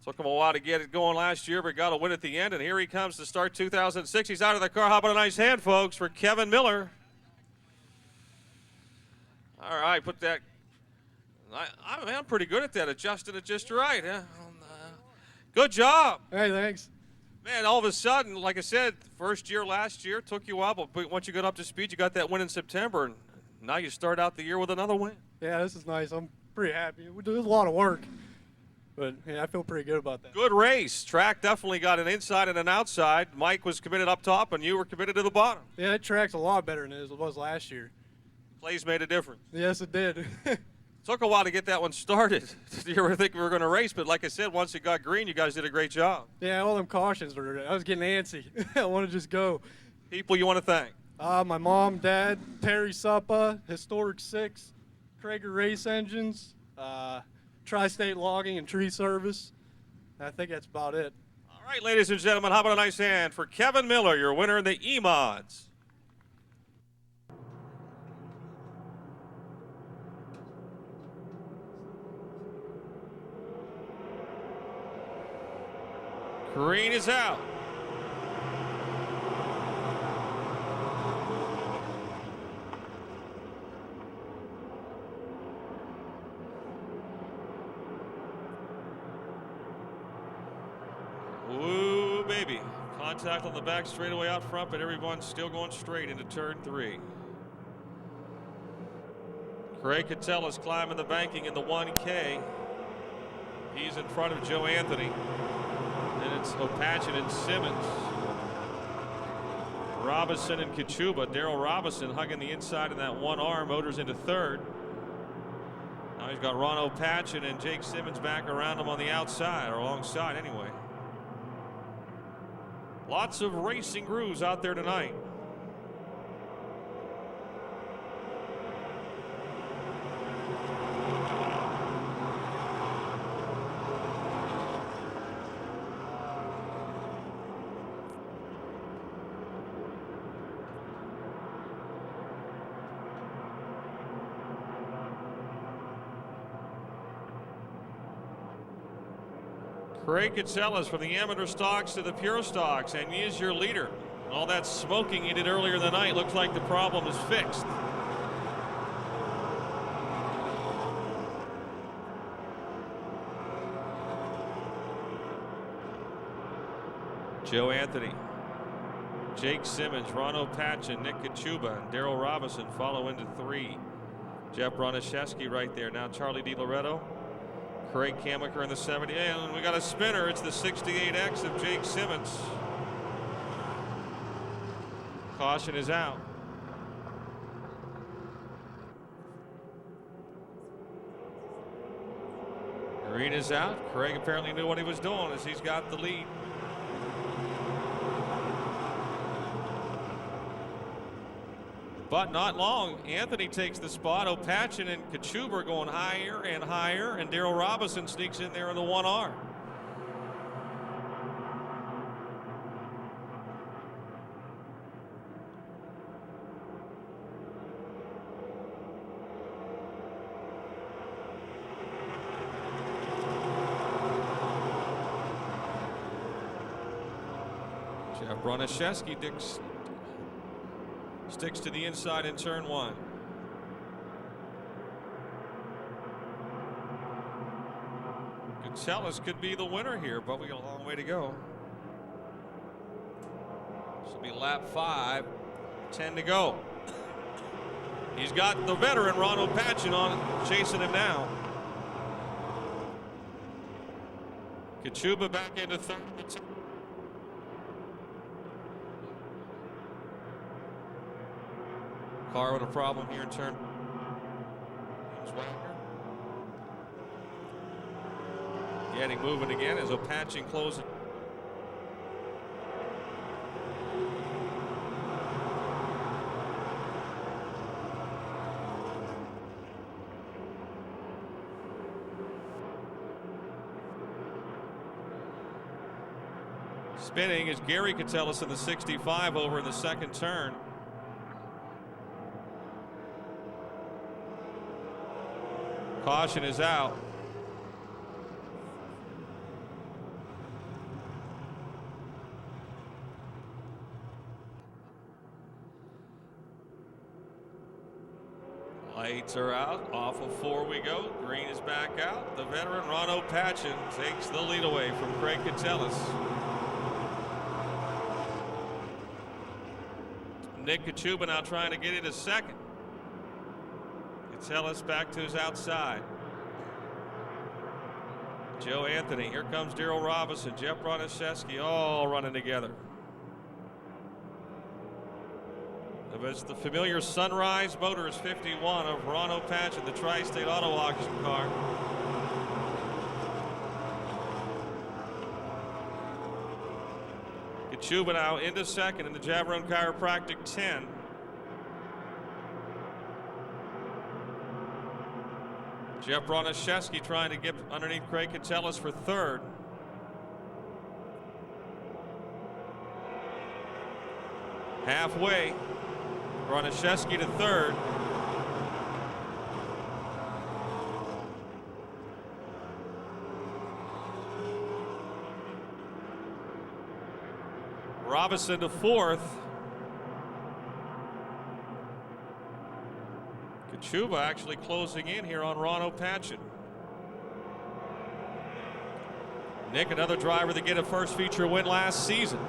Took him a while to get it going last year, but got a win at the end, and here he comes to start 2006. He's out of the car. How about a nice hand, folks, for Kevin Miller? All right, put that. I'm pretty good at that, adjusting it just right. Huh? Good job. Hey, thanks. Man, all of a sudden, like I said, first year last year, took you a while, but once you got up to speed, you got that win in September, and now you start out the year with another win. Yeah, this is nice. I'm pretty happy. We do a lot of work, but yeah, I feel pretty good about that. Good race. Track definitely got an inside and an outside. Mike was committed up top, and you were committed to the bottom. Yeah, that track's a lot better than it was last year. Plays made a difference. Yes, it did. Took a while to get that one started. You were thinking we were going to race, but like I said, once it got green, you guys did a great job. Yeah, all them cautions were, I was getting antsy. I want to just go. People you want to thank? My mom, dad, Terry Suppa, Historic 6, Krager Race Engines, Tri-State Logging and Tree Service. I think that's about it. All right, ladies and gentlemen, how about a nice hand for Kevin Miller, your winner in the E-Mods. Green is out. Woo, baby. Contact on the back straightaway out front, but everyone's still going straight into turn 3. Craig Cattell is climbing the banking in the 1K. He's in front of Joe Anthony. And it's Opachin and Simmons. Robinson and Kachuba. Darrell Robinson hugging the inside in that 1R. Motors into third. Now he's got Ron Opachin and Jake Simmons back around him on the outside, or alongside anyway. Lots of racing grooves out there tonight. Craig Katselas from the amateur stocks to the pure stocks, and he is your leader. All that smoking he did earlier in the night looks like the problem is fixed. Joe Anthony, Jake Simmons, Ron Opachin, Nick Kachuba, and Darrell Robinson follow into 3. Jeff Broniszewski right there. Now Charlie DiLoretto. Craig Kamiker in the 70, and we got a spinner. It's the 68X of Jake Simmons. Caution is out. Green is out. Craig apparently knew what he was doing as he's got the lead. But not long. Anthony takes the spot. Opachin and Kachuba are going higher and higher, and Darrell Robinson sneaks in there in the 1R. Jeff Broniszewski sticks to the inside in turn 1. Catellus could be the winner here, but we got a long way to go. This will be lap 5, 10 to go. He's got the veteran Ron Opachin on, chasing him now. Kachuba back into third. Car with a problem here in turn. Getting moving again as Opachin closes. Spinning is Gary Catellus in the 65 over in the second turn. Caution is out. Lights are out. Off of 4 we go. Green is back out. The veteran Ron Opachin takes the lead away from Craig Catellus. Nick Kachuba now trying to get into second. Catellus back to his outside. Joe Anthony. Here comes Darrell Robinson. Jeff Broniszewski all running together. It's the familiar Sunrise Motors 51 of Ron Opachin, the Tri-State Auto Auction car. Kachuba now into second in the Javrone Chiropractic 10. Jeff Broniszewski trying to get underneath Craig Catellus for third. Halfway, Broniszewski to third. Robinson to fourth. Kachuba actually closing in here on Ron Opachin. Nick, another driver that get a first feature win last season.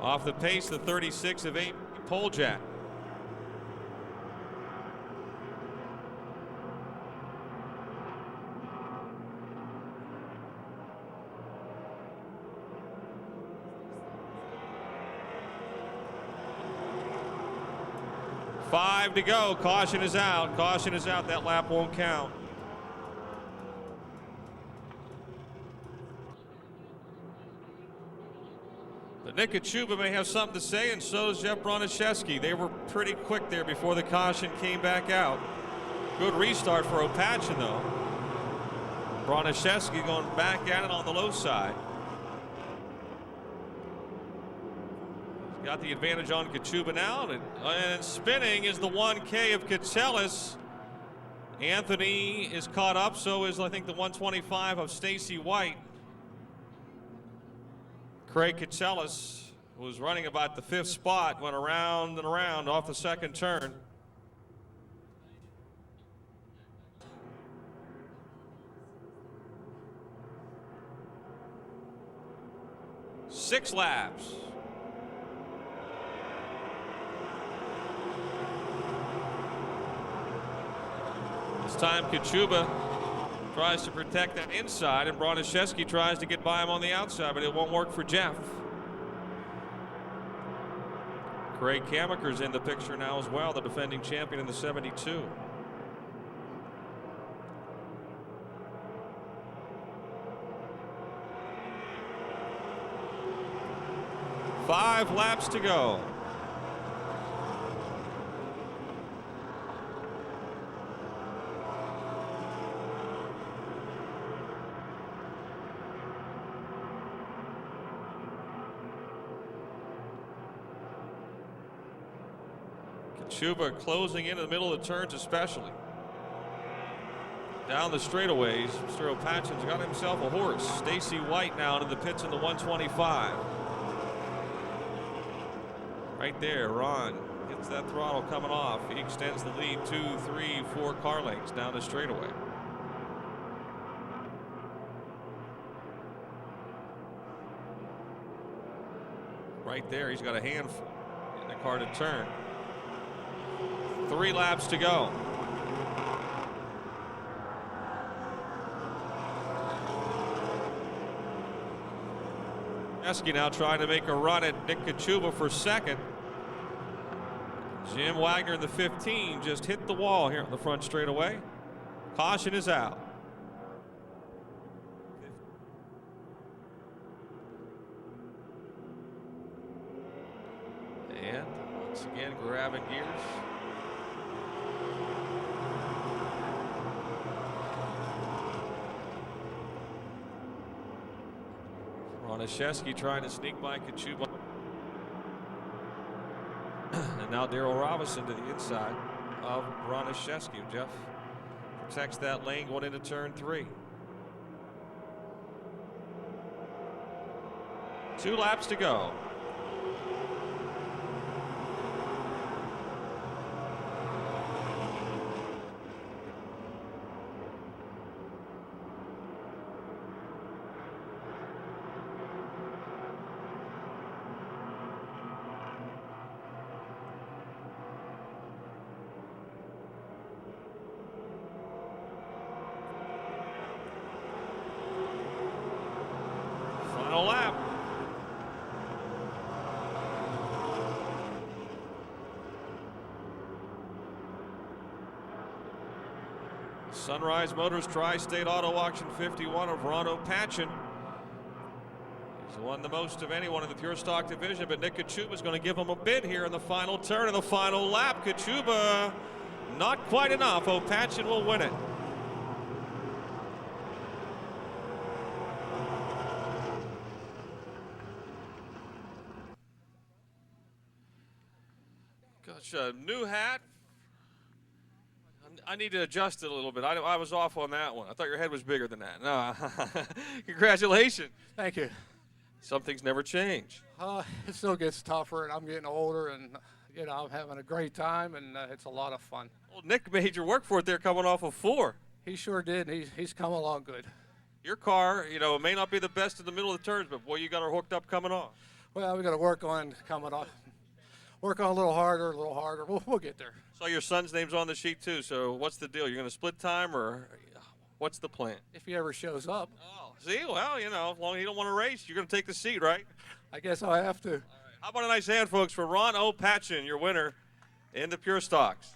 Off the pace, the 36 of 8 pole jack. Five to go. Caution is out. Caution is out. That lap won't count. But Nick Kachuba may have something to say, and so does Jeff Broniszewski. They were pretty quick there before the caution came back out. Good restart for Opachin, though. Broniszewski going back at it on the low side. He's got the advantage on Kachuba now, and spinning is the 1K of Catellus. Anthony is caught up, so is I think the 125 of Stacy White. Craig Catellus was running about the 5th spot, went around and around off the second turn. Six laps. This time Kachuba tries to protect that inside, and Broniszewski tries to get by him on the outside, but it won't work for Jeff. Craig Kamaker's in the picture now as well, the defending champion in the 72. Five laps to go. Kachuba closing into the middle of the turns especially. Down the straightaways, Mr. Opachin's got himself a horse. Stacy White now into the pits in the 125. Right there, Ron gets that throttle coming off. He extends the lead 2, 3, 4 car lengths down the straightaway. Right there, he's got a handful in the car to turn. 3 laps to go. Checkered now trying to make a run at Nick Kachuba for second. Jim Wagner in the 15 just hit the wall here on the front straightaway. Caution is out. And once again grabbing gears. Ronaszewski trying to sneak by Kachuba. And now Darrell Robinson to the inside of Ronaszewski. Jeff protects that lane going into turn 3. 2 laps to go. Final lap. Sunrise Motors Tri-State Auto Auction 51 of Ron Opachin. He's won the most of anyone in the Pure Stock division, but Nick Kachuba is going to give him a bid here in the final turn of the final lap. Kachuba, not quite enough. Opachin will win it. Gosh, a new hat. I need to adjust it a little bit. I was off on that one. I thought your head was bigger than that. No, congratulations. Thank you. Some things never change. It still gets tougher, and I'm getting older, and you know I'm having a great time, and it's a lot of fun. Well, Nick made your work for it there, coming off of 4. He sure did. He's come along good. Your car, you know, may not be the best in the middle of the turns, but boy, you got her hooked up coming off. Well, we got to work on coming off. Work on a little harder, We'll get there. So your son's name's on the sheet too. So what's the deal? You're going to split time, or what's the plan? If he ever shows up. Oh, see, well, you know, as long as you don't want to race, you're going to take the seat, right? I guess I have to. All right. How about a nice hand, folks, for Ron Opachin, your winner in the Pure Stocks.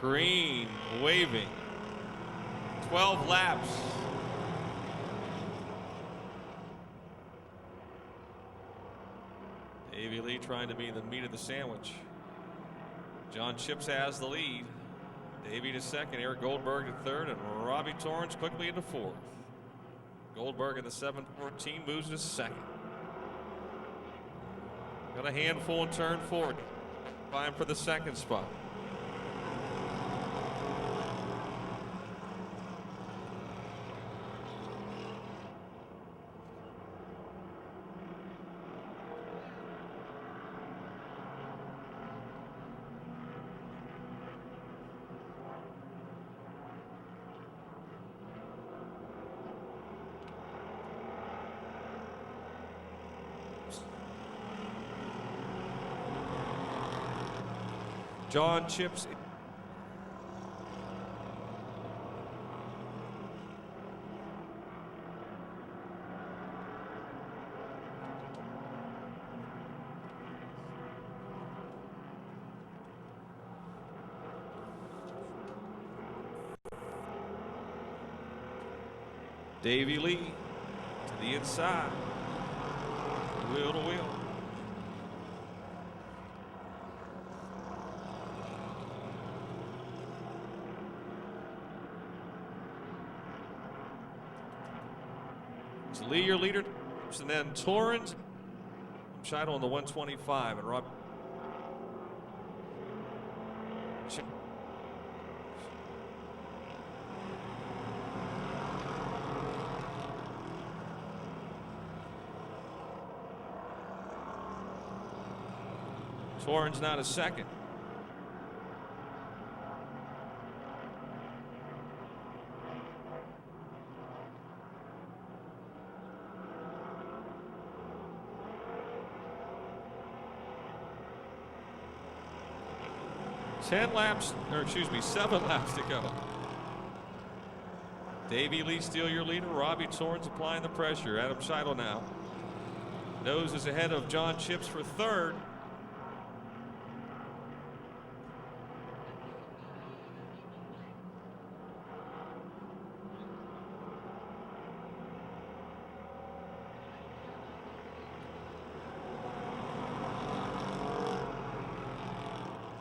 Green waving. 12 laps. Davey Lee trying to be the meat of the sandwich. John Chips has the lead. Davey to second, Eric Goldberg to third, and Robbie Torrance quickly into 4th. Goldberg in the 714 moves to second. Got a handful in turn 4. Vying for the second spot. John Chips. Davey Lee to the inside. Wheel to wheel. Lee, your leader, and then Torrens, Scheidel on the 125, and Rob. Torrens now to second. Seven laps to go. Davey Lee still your leader. Robbie Torrens applying the pressure. Adam Scheidel now. Nose is ahead of John Chips for third.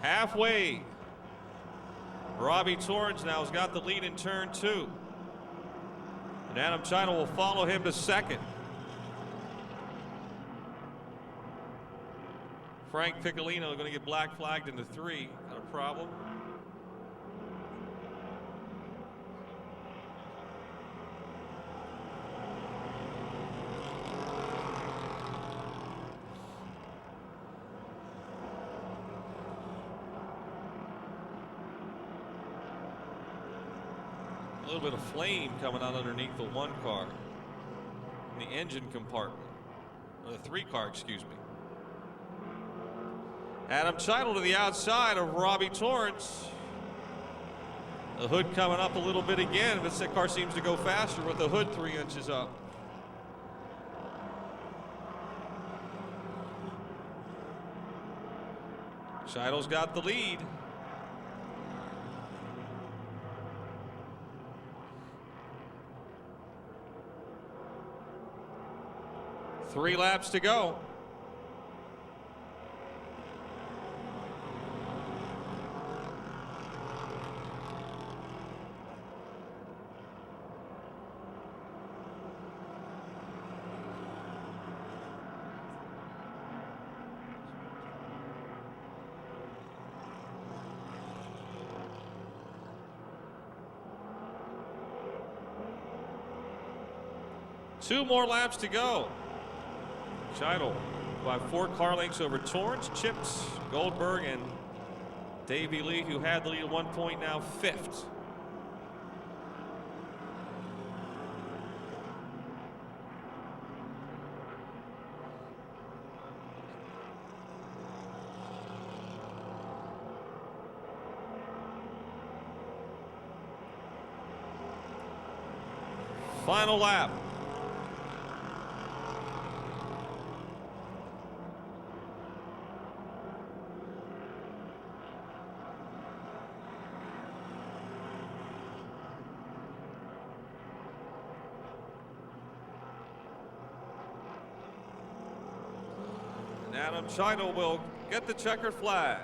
Halfway. Robbie Torrens now has got the lead in turn 2. And Adam Scheidel will follow him to second. Frank Piccolino going to get black flagged into 3. Not a problem. A little bit of flame coming out underneath the 1 car in the engine compartment, or the 3 car, excuse me. Adam Scheidel to the outside of Robbie Torrens. The hood coming up a little bit again. This car seems to go faster with the hood 3 inches up. Scheidel's got the lead. Three laps to go. Two more laps to go. Scheidel by 4 car lengths over Torrens, Chips, Goldberg, and Davey Lee, who had the lead at one point, now 5th. Final lap. Adam Scheidel will get the checkered flag.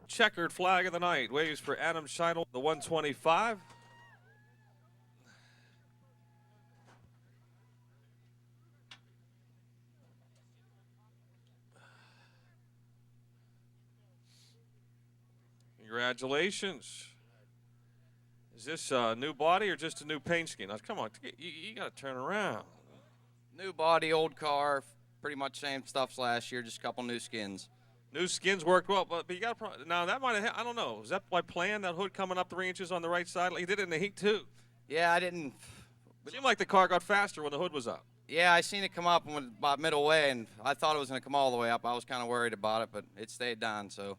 Checkered flag of the night waves for Adam Scheidel, the 125. Congratulations. Is this a new body or just a new paint scheme? Now, come on, you got to turn around. New body, old car, pretty much same stuff last year, just a couple new skins. New skins worked well, but you got to. Now that might have. I don't know. Is that by plan? That hood coming up 3 inches on the right side. He did it in the heat too. Yeah, I didn't. It seemed like the car got faster when the hood was up. Yeah, I seen it come up about middle way, and I thought it was going to come all the way up. I was kind of worried about it, but it stayed down. So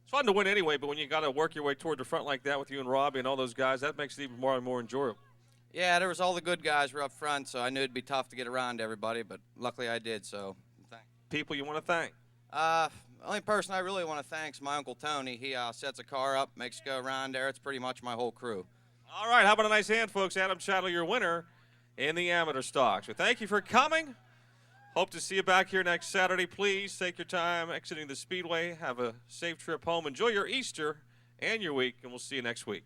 it's fun to win anyway. But when you got to work your way toward the front like that with you and Robbie and all those guys, that makes it even more and more enjoyable. Yeah, there was all the good guys were up front, so I knew it'd be tough to get around everybody, but luckily I did. So thanks. people you want to thank. Only person I really want to thank is my Uncle Tony. He sets a car up, makes it go around there. It's pretty much my whole crew. All right, how about a nice hand, folks? Adam Chattel, your winner in the amateur stocks. So thank you for coming. Hope to see you back here next Saturday. Please take your time exiting the Speedway. Have a safe trip home. Enjoy your Easter and your week, and we'll see you next week.